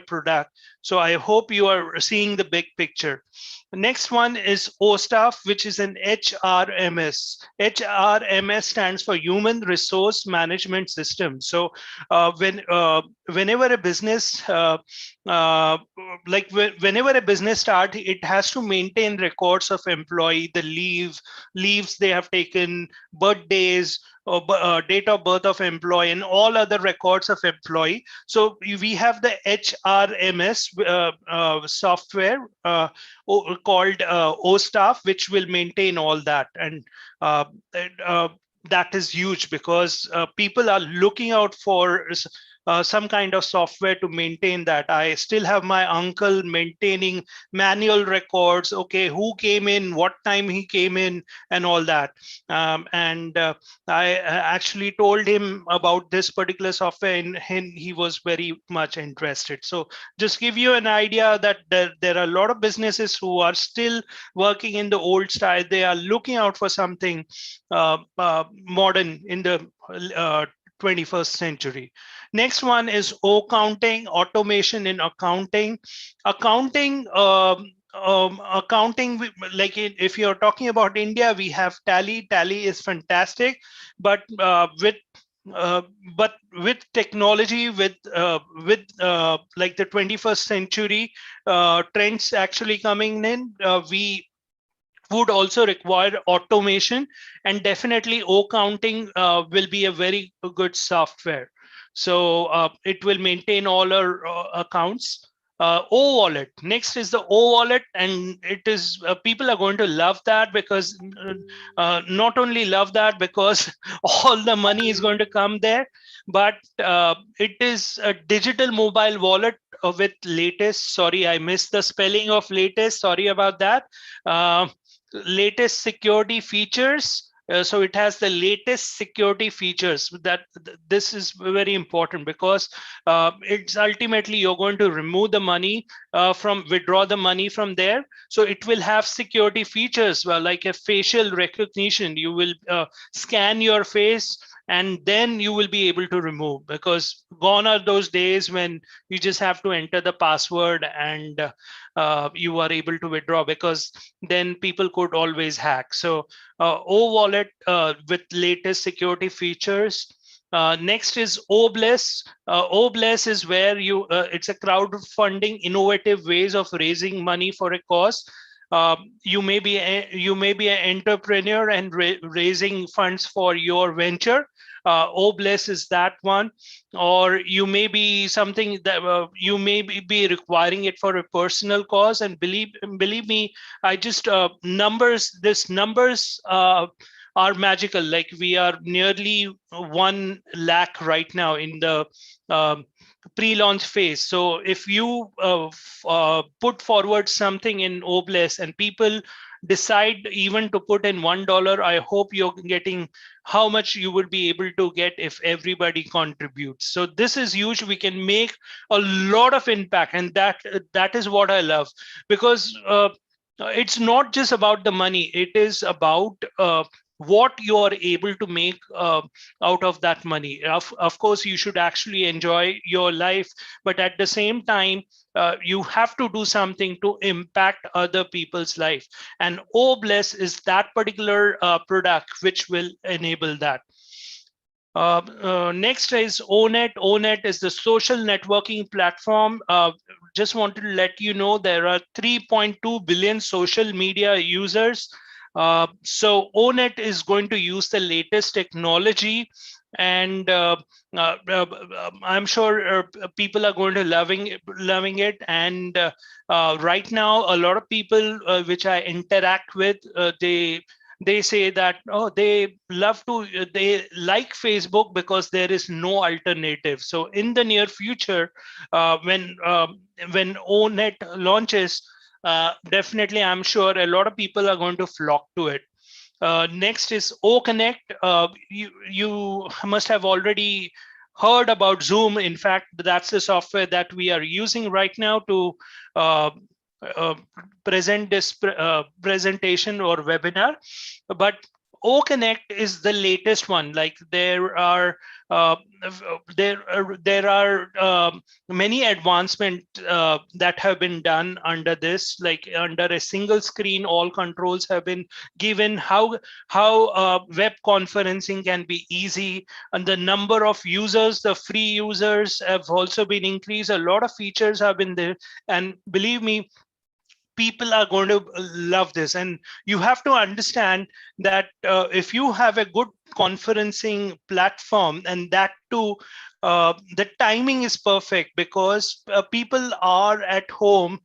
product. So I hope you are seeing the big picture. The next one is OStaff, which is an HRMS. HRMS stands for Human Resource Management System. So whenever a business, whenever a business starts, it has to maintain records of employee, the leaves they have taken, birthdays, date of birth of employee, and all other records of employee. So we have the HRMS software called OStaff, which will maintain all that. And that is huge, because people are looking out for some kind of software to maintain that. I still have my uncle maintaining manual records. Okay, who came in, what time he came in, and all that. I actually told him about this particular software, and he was very much interested. So just give you an idea that there are a lot of businesses who are still working in the old style. They are looking out for something modern in the 21st century. Next one is accounting, automation in accounting. Accounting, like if you're talking about India, we have Tally. Tally is fantastic, but with technology, with like the 21st century trends actually coming in, we would also require automation, and definitely accounting will be a very good software. So it will maintain all our accounts. O-Wallet. Next is the O-Wallet, and it is people are going to love that, because not only love that because all the money is going to come there, but it is a digital mobile wallet with latest. Sorry, I missed the spelling of latest. Sorry about that. Latest security features. So it has the latest security features. That this is very important, because it's ultimately you're going to remove the money withdraw the money from there. So it will have security features, well, like a facial recognition. You will scan your face, and then you will be able to remove, because gone are those days when you just have to enter the password and you are able to withdraw, because then people could always hack. So O-Wallet with latest security features. Next is O-Bless. O-Bless is where it's a crowdfunding, innovative ways of raising money for a cause. You may be an entrepreneur and raising funds for your venture. Obless is that one. Or you may be something that you may be requiring it for a personal cause. And believe me, I just numbers are magical. Like we are nearly 1 lakh right now in the pre-launch phase. So if you put forward something in Obless and people decide even to put in $1, I hope you're getting how much you would be able to get if everybody contributes. So this is huge. We can make a lot of impact, and that is what I love, because it's not just about the money. It is about what you are able to make out of that money. Of course, you should actually enjoy your life, but at the same time, you have to do something to impact other people's life. And Obless is that particular product which will enable that. Next is Onet. Onet is the social networking platform. Just wanted to let you know there are 3.2 billion social media users. So Onet is going to use the latest technology, and I'm sure people are going to loving it. And right now, a lot of people which I interact with, they say that they like Facebook because there is no alternative. So in the near future, when Onet launches, definitely I'm sure a lot of people are going to flock to it. Next is OConnect. You must have already heard about Zoom. In fact, that's the software that we are using right now to present this presentation or webinar. But OConnect is the latest one. Like there are many advancements that have been done under this. Like under a single screen, all controls have been given. How web conferencing can be easy, and the number of users, the free users, have also been increased. A lot of features have been there, and believe me, people are going to love this. And you have to understand that if you have a good conferencing platform, and that too, the timing is perfect, because people are at home,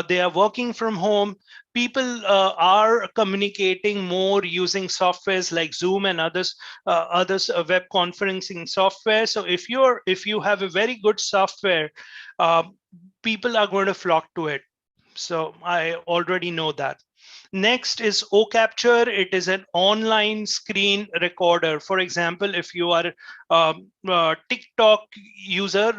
they are working from home, people are communicating more using softwares like Zoom and others web conferencing software. So if you have a very good software, people are going to flock to it. So I already know that. Next is OCapture. It is an online screen recorder. For example, if you are a TikTok user,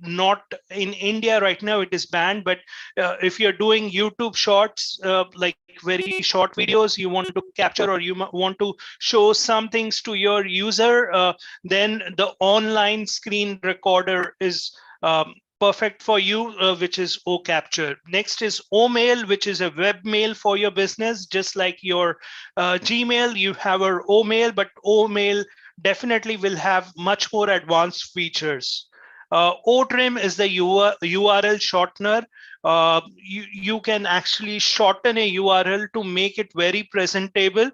not in India right now, it is banned, but if you're doing YouTube shorts, like very short videos, you want to capture, or you want to show some things to your user, then the online screen recorder is perfect for you, which is OCapture. Next is OMail, which is a web mail for your business. Just like your Gmail, you have our OMail, but OMail definitely will have much more advanced features. OTrim is the URL shortener. You can actually shorten a URL to make it very presentable.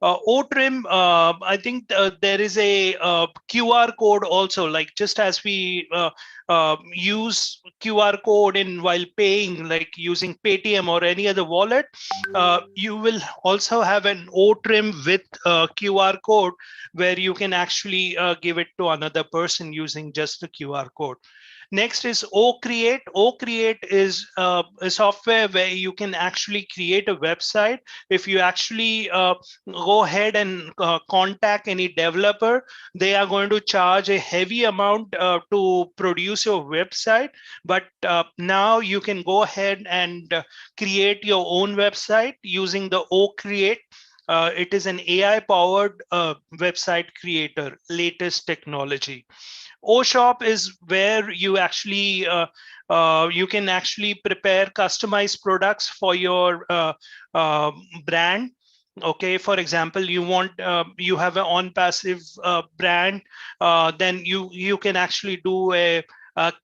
OTrim, I think there is a QR code also, like just as we use QR code while paying, like using Paytm or any other wallet, you will also have an OTrim with QR code, where you can actually give it to another person using just the QR code. Next is OCreate. OCreate is a software where you can actually create a website. If you actually go ahead and contact any developer, they are going to charge a heavy amount to produce your website. But now you can go ahead and create your own website using the OCreate. It is an AI-powered website creator, latest technology. OShop is where you actually you can actually prepare customized products for your brand. Okay, for example, you have an Onpassive brand, then you can actually do a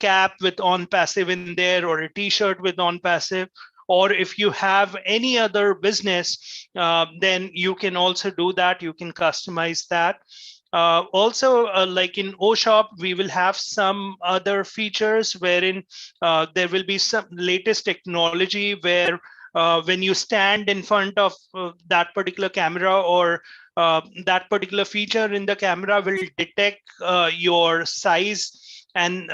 cap with Onpassive in there, or a T-shirt with Onpassive. or if you have any other business, then you can also do that. You can customize that. Also, like in OShop, we will have some other features wherein there will be some latest technology where when you stand in front of that particular camera, or that particular feature in the camera will detect your size, and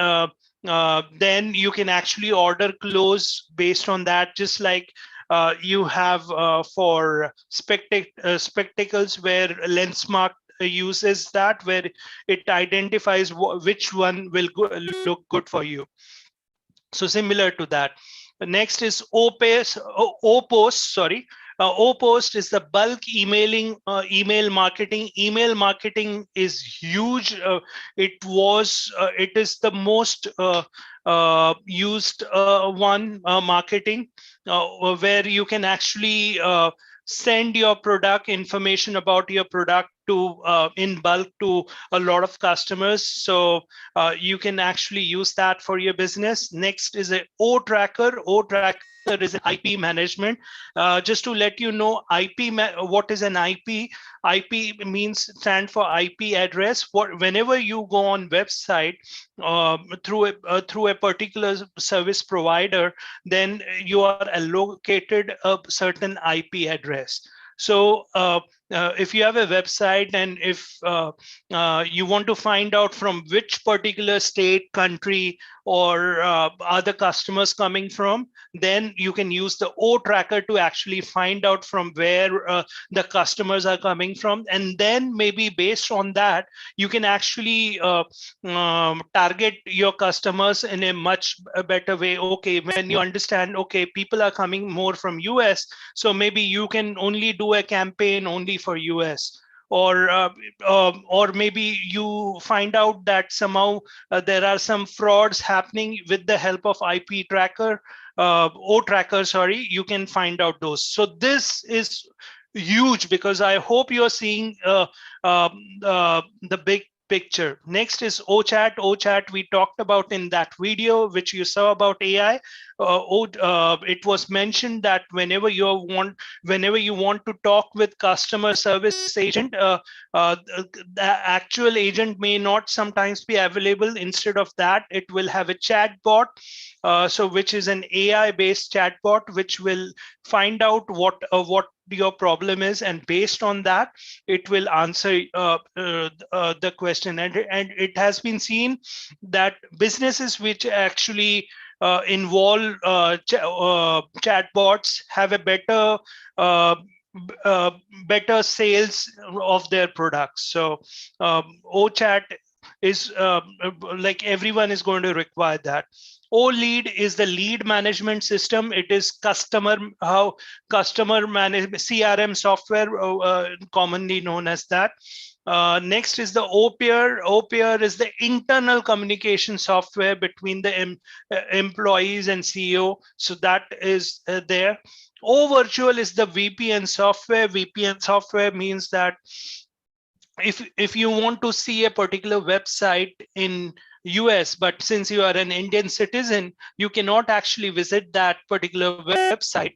then you can actually order clothes based on that, just like you have for spectacles, where Lensmark uses that, where it identifies which one will look good for you. So similar to that. Next is OPost, sorry. OPost is the bulk emailing, email marketing. Email marketing is huge. It is the most used one, marketing, where you can actually send your product information about your product to in bulk to a lot of customers. So you can actually use that for your business. Next is a O tracker. O tracker is an IP management. Just to let you know, what is an IP? IP means stand for IP address. Whenever you go on website through a particular service provider, then you are allocated a certain IP address. So if you have a website, and if you want to find out from which particular state, country, or other customers coming from, then you can use the O tracker to actually find out from where the customers are coming from. And then maybe based on that, you can actually target your customers in a much better way. Okay, when you understand, okay, people are coming more from US, so maybe you can only do a campaign only for US. Or maybe you find out that somehow there are some frauds happening. With the help of IP tracker, O tracker, sorry, you can find out those. So this is huge, because I hope you're seeing the big picture. Next is OChat. OChat we talked about in that video which you saw about AI. It was mentioned that whenever you want to talk with customer service agent, the actual agent may not sometimes be available. Instead of that, it will have a chat bot, so which is an AI based chatbot, which will find out what your problem is, and based on that it will answer the question. And it has been seen that businesses which actually involve chatbots have a better sales of their products. So OChat is like everyone is going to require that. OLead is the lead management system. It is customer management CRM software, commonly known as that. Next is the OPeer. OPeer is the internal communication software between the employees and CEO. So that is there. OVirtual is the VPN software. VPN software means that if you want to see a particular website in US, but since you are an Indian citizen, you cannot actually visit that particular website,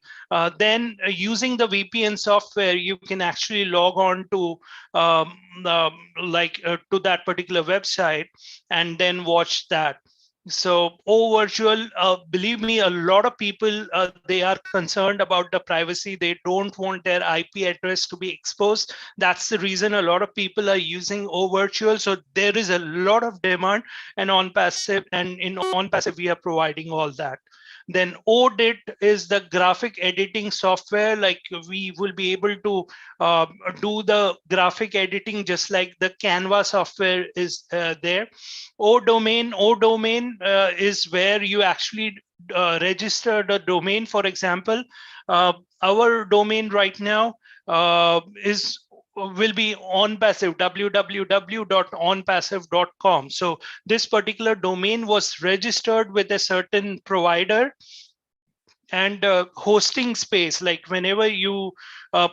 then using the VPN software, you can actually log on to to that particular website and then watch that. So OVirtual, believe me, a lot of people, they are concerned about the privacy. They don't want their IP address to be exposed. That's the reason a lot of people are using OVirtual. So there is a lot of demand, and Onpassive, and in Onpassive, we are providing all that. Then ODit is the graphic editing software. Like we will be able to do the graphic editing just like the Canva software is there. ODomain is where you actually register the domain. For example, our domain right now will be Onpassive, www.onpassive.com. So this particular domain was registered with a certain provider, and hosting space, like whenever you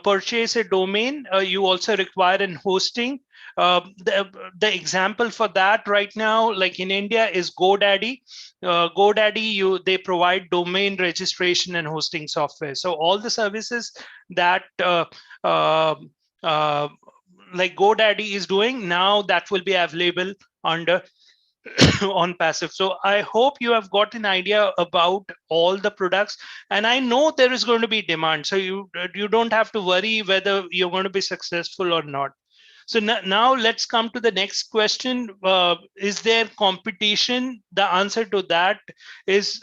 purchase a domain, you also require an hosting. The example for that right now, like in India, is GoDaddy. GoDaddy, they provide domain registration and hosting software. So all the services that uh, uh, like GoDaddy is doing now, that will be available under Onpassive. So I hope you have got an idea about all the products, and I know there is going to be demand. So you don't have to worry whether you're going to be successful or not. So now let's come to the next question. Is there competition? The answer to that is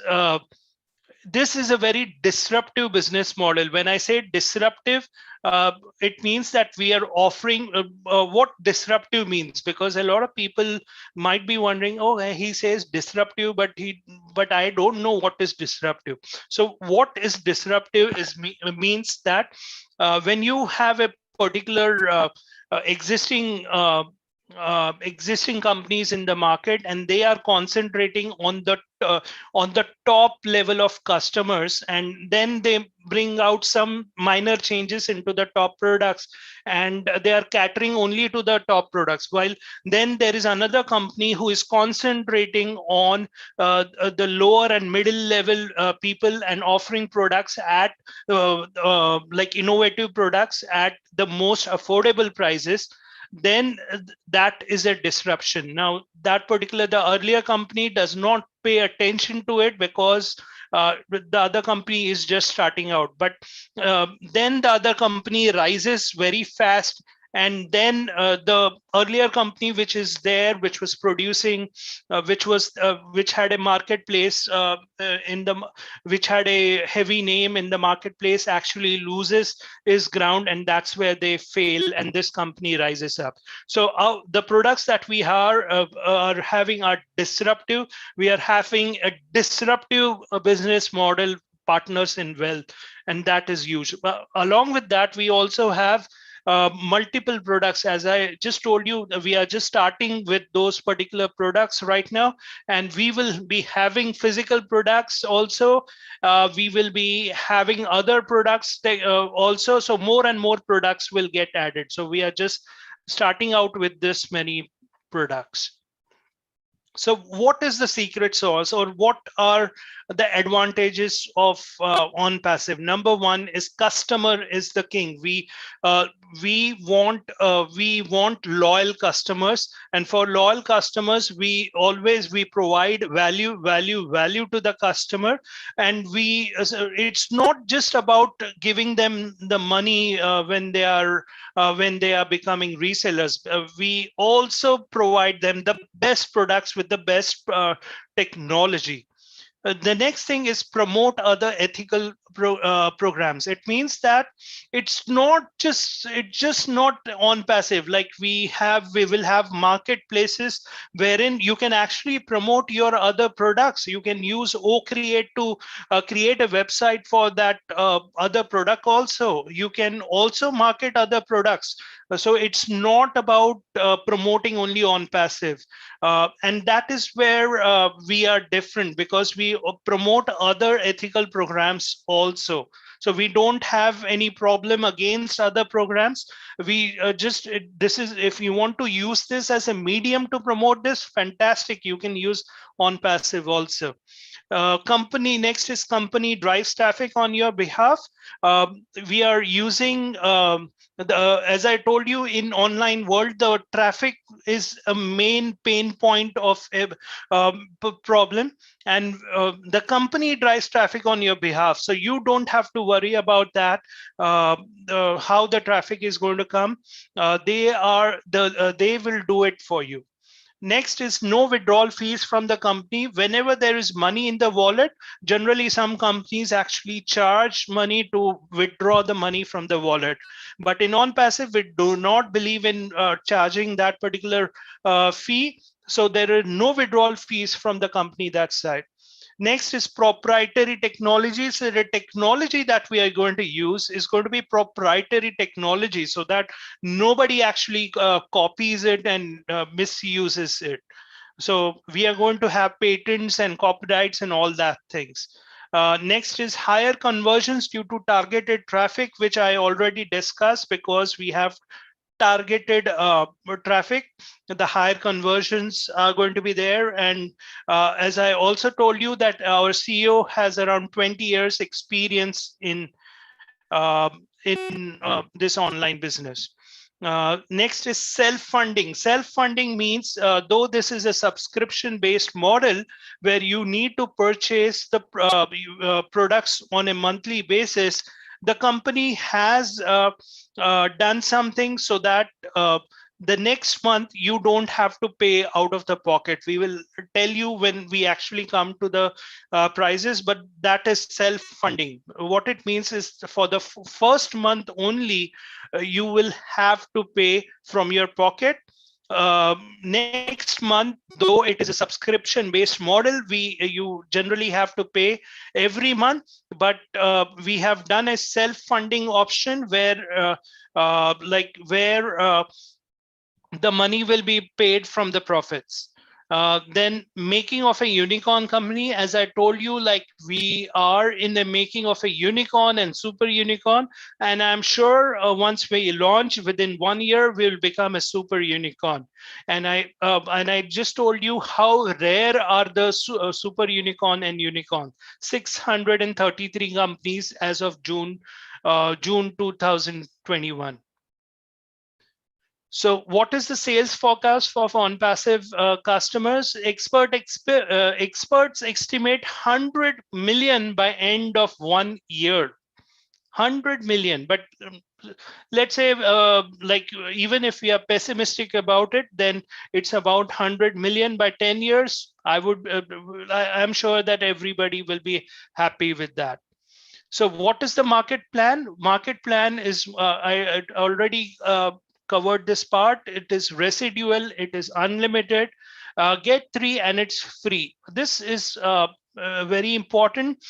this is a very disruptive business model. When I say disruptive, it means that we are offering what disruptive means, because a lot of people might be wondering, oh, he says disruptive, but I don't know what is disruptive. So what is disruptive means that when you have a particular existing companies in the market, and they are concentrating on the top level of customers, and then they bring out some minor changes into the top products, and they are catering only to the top products, while then there is another company who is concentrating on the lower and middle level people, and offering products at like innovative products at the most affordable prices. Then that is a disruption. Now that the earlier company does not pay attention to it, because the other company is just starting out, but then the other company rises very fast, and then the earlier company which is there, which was producing, which had a marketplace which had a heavy name in the marketplace, actually loses its ground, and that's where they fail, and this company rises up. So the products that we are having are disruptive. We are having a disruptive business model, partners in wealth, and that is huge. Along with that, we also have multiple products. As I just told you, we are just starting with those particular products right now, and we will be having physical products also. We will be having other products also. So more and more products will get added. So we are just starting out with this many products. So what is the secret sauce, or what are the advantages of Onpassive? Number one is customer is the king. We want loyal customers, and for loyal customers, we provide value to the customer, and it's not just about giving them the money when they are becoming resellers. We also provide them the best products with the best technology. The next thing is promote other ethical programs. It means that it's just not Onpassive. Like we will have marketplaces wherein you can actually promote your other products. You can use OCreate to create a website for that other product also. You can also market other products. So it's not about promoting only Onpassive. And that is where we are different, because we promote other ethical programs also. So we don't have any problem against other programs. We this is, if you want to use this as a medium to promote this, fantastic. You can use Onpassive also. Next is company drives traffic on your behalf. We are using as I told you, in online world, the traffic is a main pain point of a problem, and the company drives traffic on your behalf. So you don't have to worry about that, how the traffic is going to come. They will do it for you. Next is no withdrawal fees from the company. Whenever there is money in the wallet, generally some companies actually charge money to withdraw the money from the wallet. But in Onpassive, we do not believe in charging that particular fee. So there are no withdrawal fees from the company that side. Next is proprietary technology. So the technology that we are going to use is going to be proprietary technology, so that nobody actually copies it and misuses it. So we are going to have patents and copyrights and all that things. Next is higher conversions due to targeted traffic, which I already discussed, because we have targeted traffic, the higher conversions are going to be there. And as I also told you that our CEO has around 20 years experience in this online business. Next is self-funding. Self-funding means though this is a subscription-based model where you need to purchase the products on a monthly basis, the company has done something so that the next month you don't have to pay out of the pocket. We will tell you when we actually come to the prices, but that is self-funding. What it means is for the first month only, you will have to pay from your pocket. Next month, though it is a subscription based model, you generally have to pay every month, but we have done a self-funding option where the money will be paid from the profits. Then making of a unicorn company, as I told you, like we are in the making of a unicorn and super unicorn, and I'm sure once we launch within 1 year, we'll become a super unicorn. And I just told you how rare are the super unicorn and unicorn. 633 companies as of June 2021. So what is the sales forecast for Onpassive customers? Experts estimate 100 million by end of 1 year. 100 million, but let's say even if we are pessimistic about it, then it's about 100 million by 10 years. I'm sure that everybody will be happy with that. So what is the market plan? Market plan is, I already covered this part. It is residual, it is unlimited, get 3 and it's free. This is very important.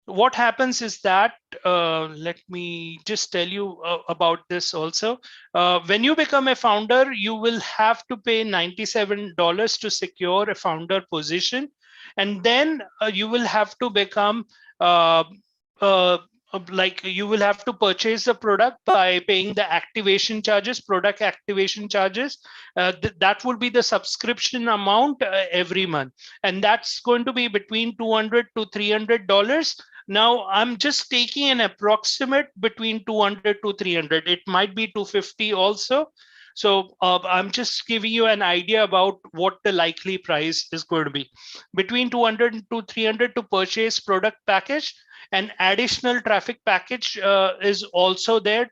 What happens is that, let me just tell you about this also. When you become a founder, you will have to pay $97 to secure a founder position. And then you will have to become you will have to purchase the product by paying the activation charges, product activation charges. That will be the subscription amount every month, and that's going to be between $200 to $300. Now I'm just taking an approximate between 200 to 300. It might be 250 also. So I'm just giving you an idea about what the likely price is going to be. Between 200 to 300 to purchase product package. An additional traffic package is also there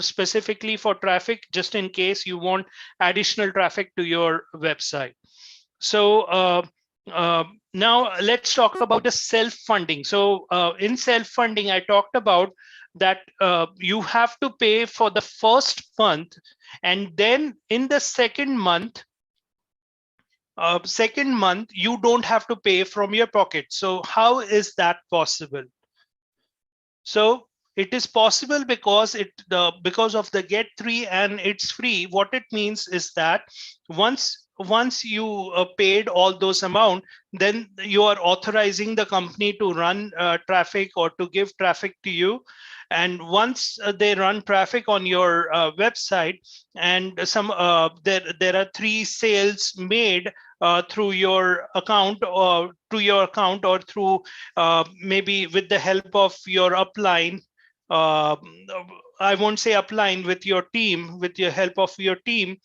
specifically for traffic, just in case you want additional traffic to your website. So now let's talk about the self-funding. So in self-funding, I talked about that you have to pay for the first month, and then in the second month, you don't have to pay from your pocket. So how is that possible? So it is possible because of the get 3 and it's free. What it means is that once you paid all those amount, then you are authorizing the company to run traffic or to give traffic to you. And once they run traffic on your website, and there are 3 sales made through your account or through maybe with the help of your upline. I won't say upline, with your team, with your help of your team,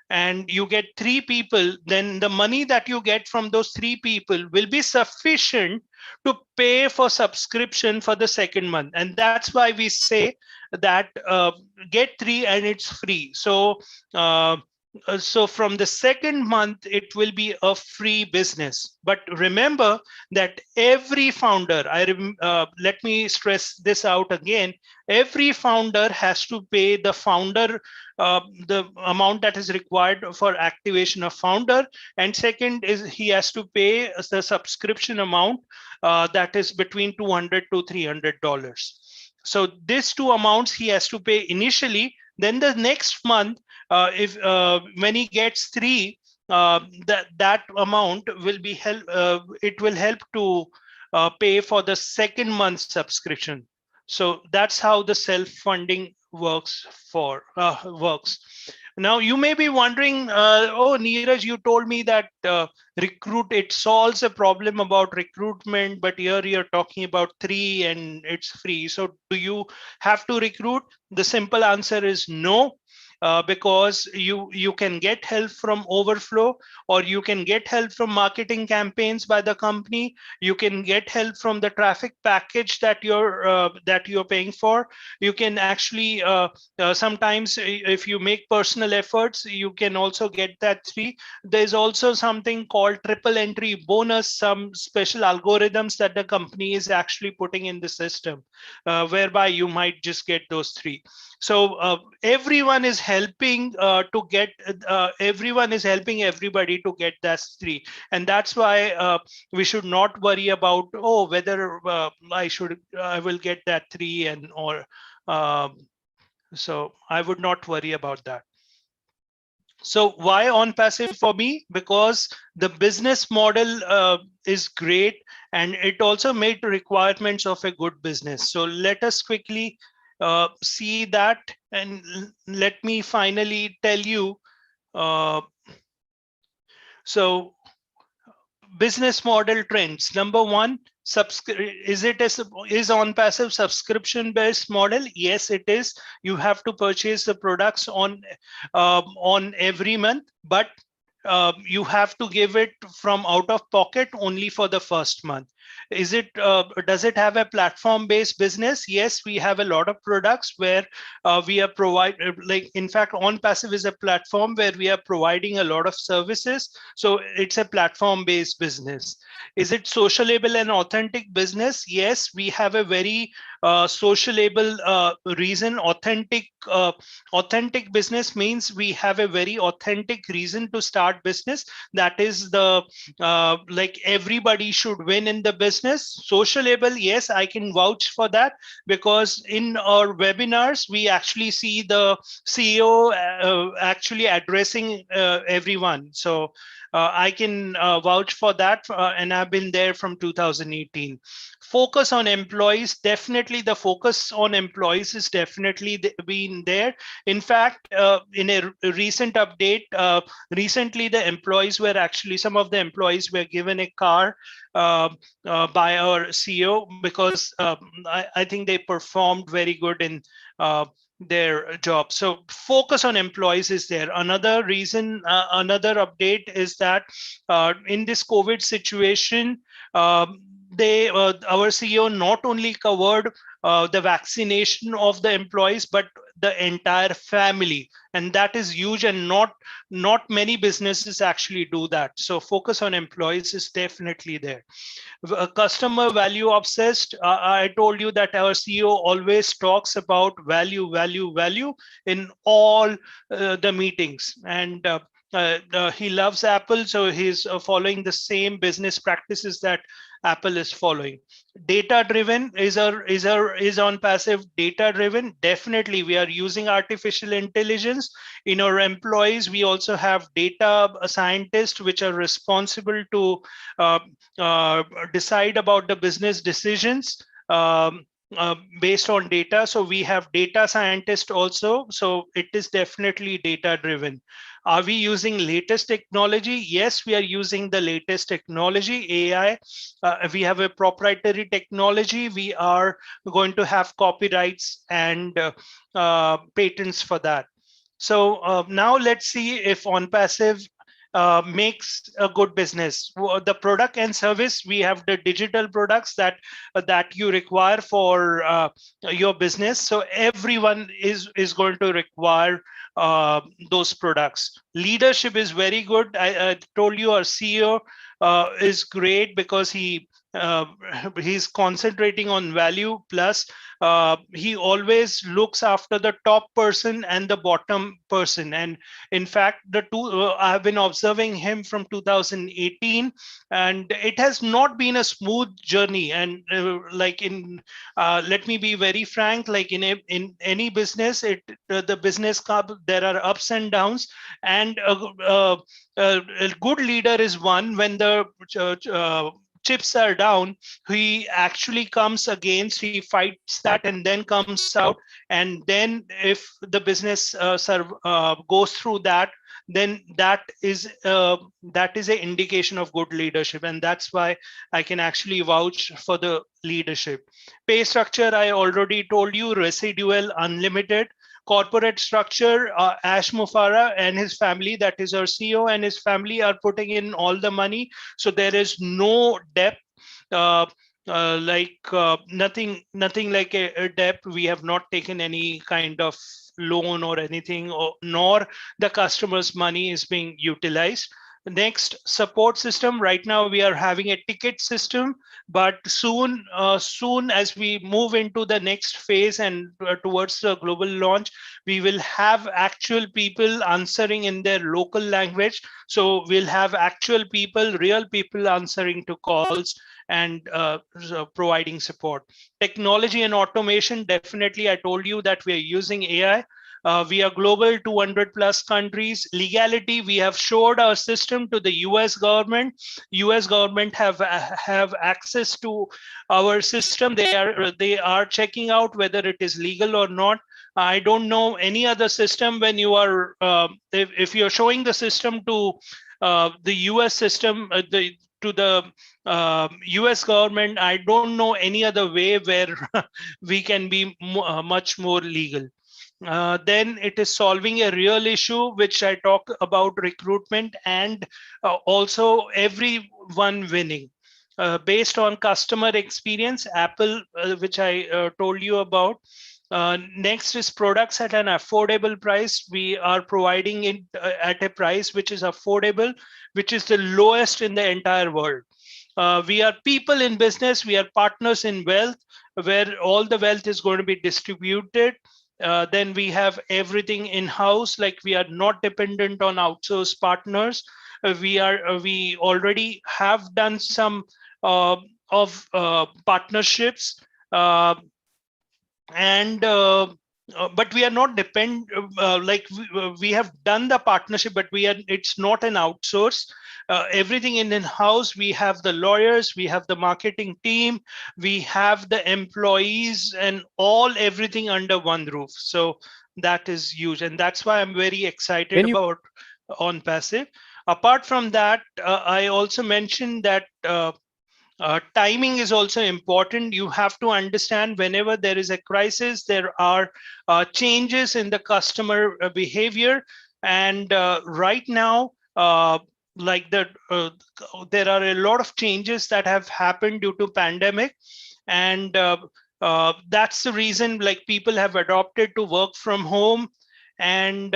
and you get 3 people, then the money that you get from those 3 people will be sufficient to pay for subscription for the second month. And that's why we say that get 3 and it's free. So from the second month, it will be a free business. But remember that every founder, let me stress this out again, every founder has to pay the founder the amount that is required for activation of founder. And second is he has to pay the subscription amount that is between $200 to $300. So these 2 amounts he has to pay initially. Then the next month, when he gets 3, that amount will be it will help to pay for the second month subscription. So that's how the self-funding works. Now you may be wondering, oh Niraj, you told me that it solves a problem about recruitment, but here you're talking about 3 and it's free. So do you have to recruit? The simple answer is no. Because you can get help from overflow, or you can get help from marketing campaigns by the company. You can get help from the traffic package that you're paying for. You can actually sometimes, if you make personal efforts, you can also get that free. There's also something called triple entry bonus, some special algorithms that the company is actually putting in the system, whereby you might just get those 3. So everyone is helping everyone is helping everybody to get that 3, and that's why we should not worry about, oh, whether I will get that 3 and or so I would not worry about that. So why Onpassive for me? Because the business model is great, and it also made the requirements of a good business. So let us quickly see that, and let me finally tell you. So business model trends. Number 1, is Onpassive subscription based model? Yes, it is. You have to purchase the products on every month, but you have to give it from out of pocket only for the first month. Does it have a platform based business? Yes, we have a lot of products where we are in fact, Onpassive is a platform where we are providing a lot of services. So it's a platform based business. Is it sociable and authentic business? Yes, we have a very sociable reason. Authentic business means we have a very authentic reason to start business. That is the everybody should win in the business. Sociable, yes, I can vouch for that, because in our webinars we actually see the CEO actually addressing everyone. So I can vouch for that, and I've been there from 2018. Focus on employees, definitely the focus on employees is definitely been there. In fact, in a recent update, recently some of the employees were given a car by our CEO, because I think they performed very good in their job. So focus on employees is there. Another reason, another update is that in this COVID situation, our CEO not only covered the vaccination of the employees, but the entire family, and that is huge, and not many businesses actually do that. So focus on employees is definitely there. Customer value obsessed. I told you that our CEO always talks about value in all the meetings, and he loves Apple, so he's following the same business practices that Apple is following. Data driven is Onpassive data driven. Definitely, we are using artificial intelligence in our employees. We also have data scientists which are responsible to decide about the business decisions based on data. So we have data scientists also. So it is definitely data driven. Are we using latest technology? Yes, we are using the latest technology, AI. We have a proprietary technology. We are going to have copyrights and patents for that. So now let's see if Onpassive makes a good business. The product and service, we have the digital products that you require for your business. So everyone is going to require those products. Leadership is very good. I told you our CEO is great, because he's concentrating on value, plus he always looks after the top person and the bottom person. And in fact, the two I've been observing him from 2018, and it has not been a smooth journey. And let me be very frank, like in any business, the business there are ups and downs, and a good leader is one when the chips are down, he actually comes against, he fights that and then comes out. And then if the business goes through that, then that is an indication of good leadership. And that's why I can actually vouch for the leadership. Pay structure, I already told you, residual, unlimited. Corporate structure, Ash Mufara and his family, that is our CEO, and his family are putting in all the money. So there is no debt, nothing like a debt. We have not taken any kind of loan or anything, nor the customer's money is being utilized. Next, support system. Right now we are having a ticket system, but soon as we move into the next phase and towards the global launch, we will have actual people answering in their local language. So we'll have actual people, real people answering to calls and providing support. Technology and automation, definitely I told you that we are using AI. We are global, 200 plus countries. Legality, we have showed our system to the US government. US government have access to our system. They are checking out whether it is legal or not. I don't know any other system when you are, if you're showing the system to the US system, to the US government, I don't know any other way where we can be much more legal. Then it is solving a real issue, which I talk about recruitment, and also everyone winning. Based on customer experience, Apple, which I told you about. Next is products at an affordable price. We are providing it at a price which is affordable, which is the lowest in the entire world. We are people in business, we are partners in wealth, where all the wealth is going to be distributed. Then we have everything in-house, like we are not dependent on outsourced partners. We already have done some partnerships, but we are not we have done the partnership, but it's not an outsource. Everything in-house. We have the lawyers, we have the marketing team, we have the employees, and everything under one roof. So that is huge, and that's why I'm very excited about Onpassive. Apart from that, I also mentioned that timing is also important. You have to understand whenever there is a crisis, there are changes in the customer behavior. And right now, there are a lot of changes that have happened due to pandemic. And that's the reason people have adopted to work from home, and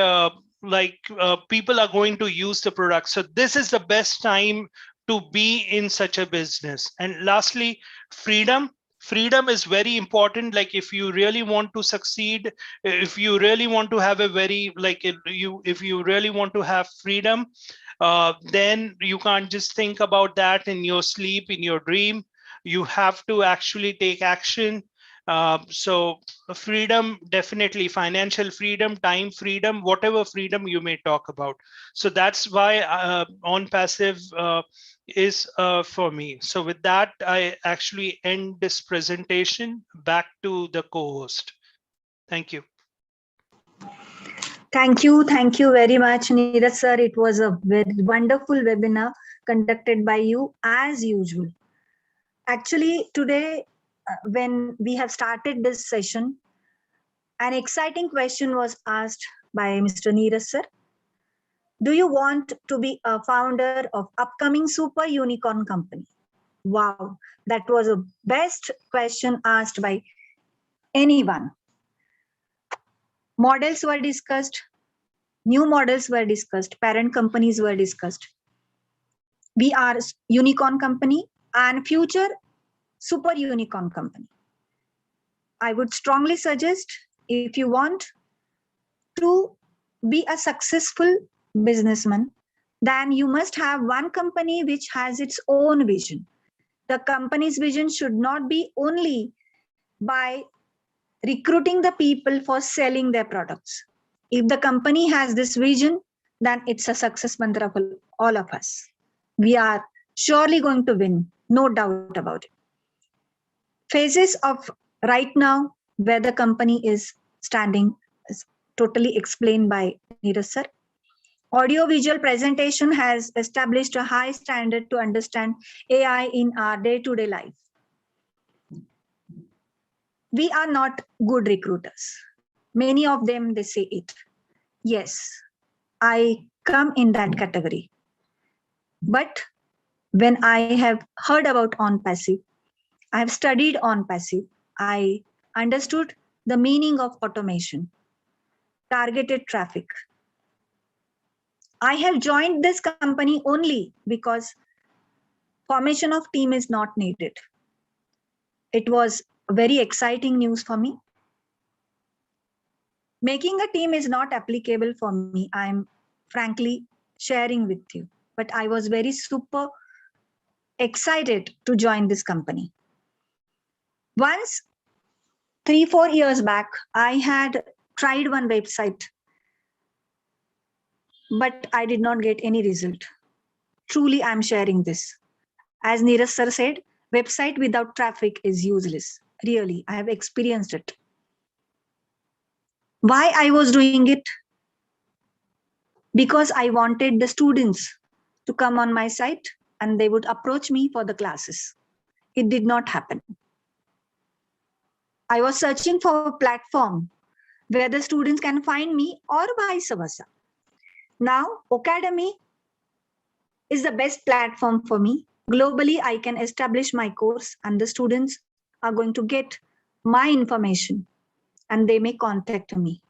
people are going to use the product. So this is the best time to be in such a business. And lastly, freedom. Freedom is very important. If you really want to succeed, if you really want to have if you really want to have freedom, then you can't just think about that in your sleep, in your dream. You have to actually take action. So freedom, definitely financial freedom, time freedom, whatever freedom you may talk about. So that's why Onpassive is for me. So with that, I actually end this presentation. Back to the co-host. Thank you.
Thank you very much, Niraj sir. It was a very wonderful webinar conducted by you as usual. Actually, today, when we have started this session, an exciting question was asked by Mr. Niraj sir. Do you want to be a founder of upcoming super unicorn company? Wow, that was a best question asked by anyone. Models were discussed, new models were discussed, parent companies were discussed. We are unicorn company and future super unicorn company. I would strongly suggest, if you want to be a successful businessman, then you must have one company which has its own vision. The company's vision should not be only by recruiting the people for selling their products. If the company has this vision, then it's a success mantra for all of us. We are surely going to win No doubt about it. Phases of right now where the company is standing is totally explained by Niraj sir. Audio-visual presentation has established a high standard to understand AI in our day-to-day life. We are not good recruiters. Many of them, they say it. Yes, I come in that category. But when I have heard about Onpassive, I have studied Onpassive, I understood the meaning of automation, targeted traffic. I have joined this company only because formation of team is not needed. It was very exciting news for me. Making a team is not applicable for me. I'm frankly sharing with you, but I was very super excited to join this company. Once 3-4 years back, I had tried one website, but I did not get any result. Truly, I'm sharing this. As Niraj sir said, website without traffic is useless. Really, I have experienced it. Why I was doing it? Because I wanted the students to come on my site and they would approach me for the classes. It did not happen. I was searching for a platform where the students can find me or vice versa. Now, Academy is the best platform for me. Globally, I can establish my course and the students are going to get my information and they may contact me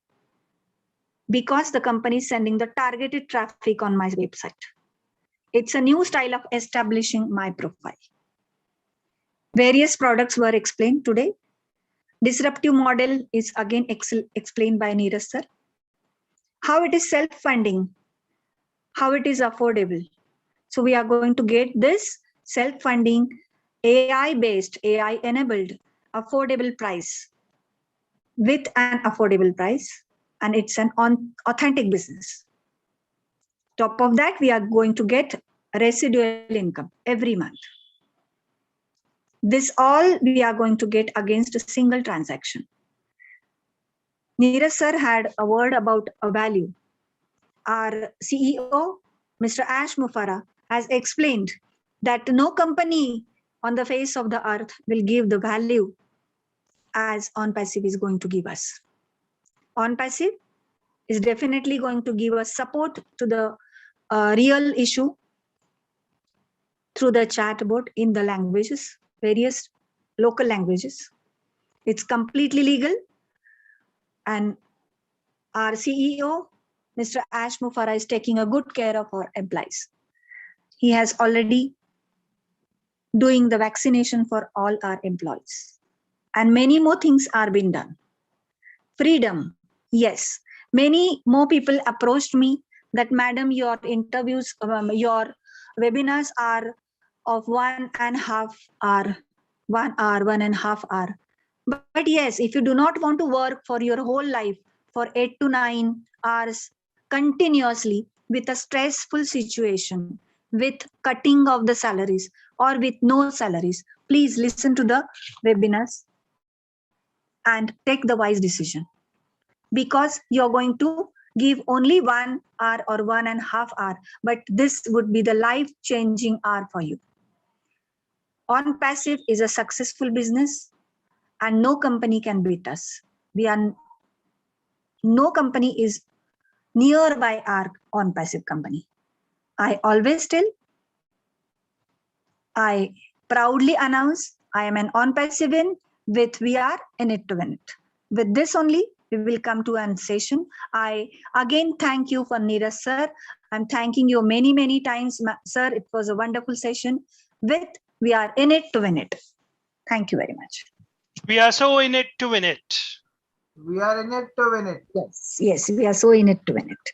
because the company is sending the targeted traffic on my website. It's a new style of establishing my profile. Various products were explained today. Disruptive model is again explained by Niraj sir. How it is self-funding, how it is affordable. So we are going to get this self-funding, AI-based, AI-enabled, affordable price with an affordable price, and it's an authentic business. Top of that, we are going to get residual income every month. This all we are going to get against a single transaction. Niraj sir had a word about a value. Our CEO, Mr. Ash Mufarah, has explained that no company on the face of the earth will give the value as Onpassive is going to give us. Onpassive is definitely going to give us support to the real issue through the chatbot in the languages, various local languages. It's completely legal. And our CEO, Mr. Ash Mufarah, is taking a good care of our employees. He has already doing the vaccination for all our employees. And many more things are being done. Freedom, yes. Many more people approached me that, madam, your interviews, your webinars are of 1.5 hour, 1 hour, 1.5 hour. But yes, if you do not want to work for your whole life for 8 to 9 hours continuously with a stressful situation, with cutting of the salaries or with no salaries, please listen to the webinars and take the wise decision. Because you're going to give only 1 hour or 1.5 hour, but this would be the life-changing hour for you. Onpassive is a successful business and no company can beat us. No company is nearby our Onpassive company. I always tell, I proudly announce, I am an Onpassive in with we are in it to win it. With this only, we will come to an session. I again thank you for Niraj sir. I'm thanking you many, many times, sir. It was a wonderful session with we are in it to win it. Thank you very much.
We are so in it to win it.
We are in it to win it.
Yes, we are so in it to win it.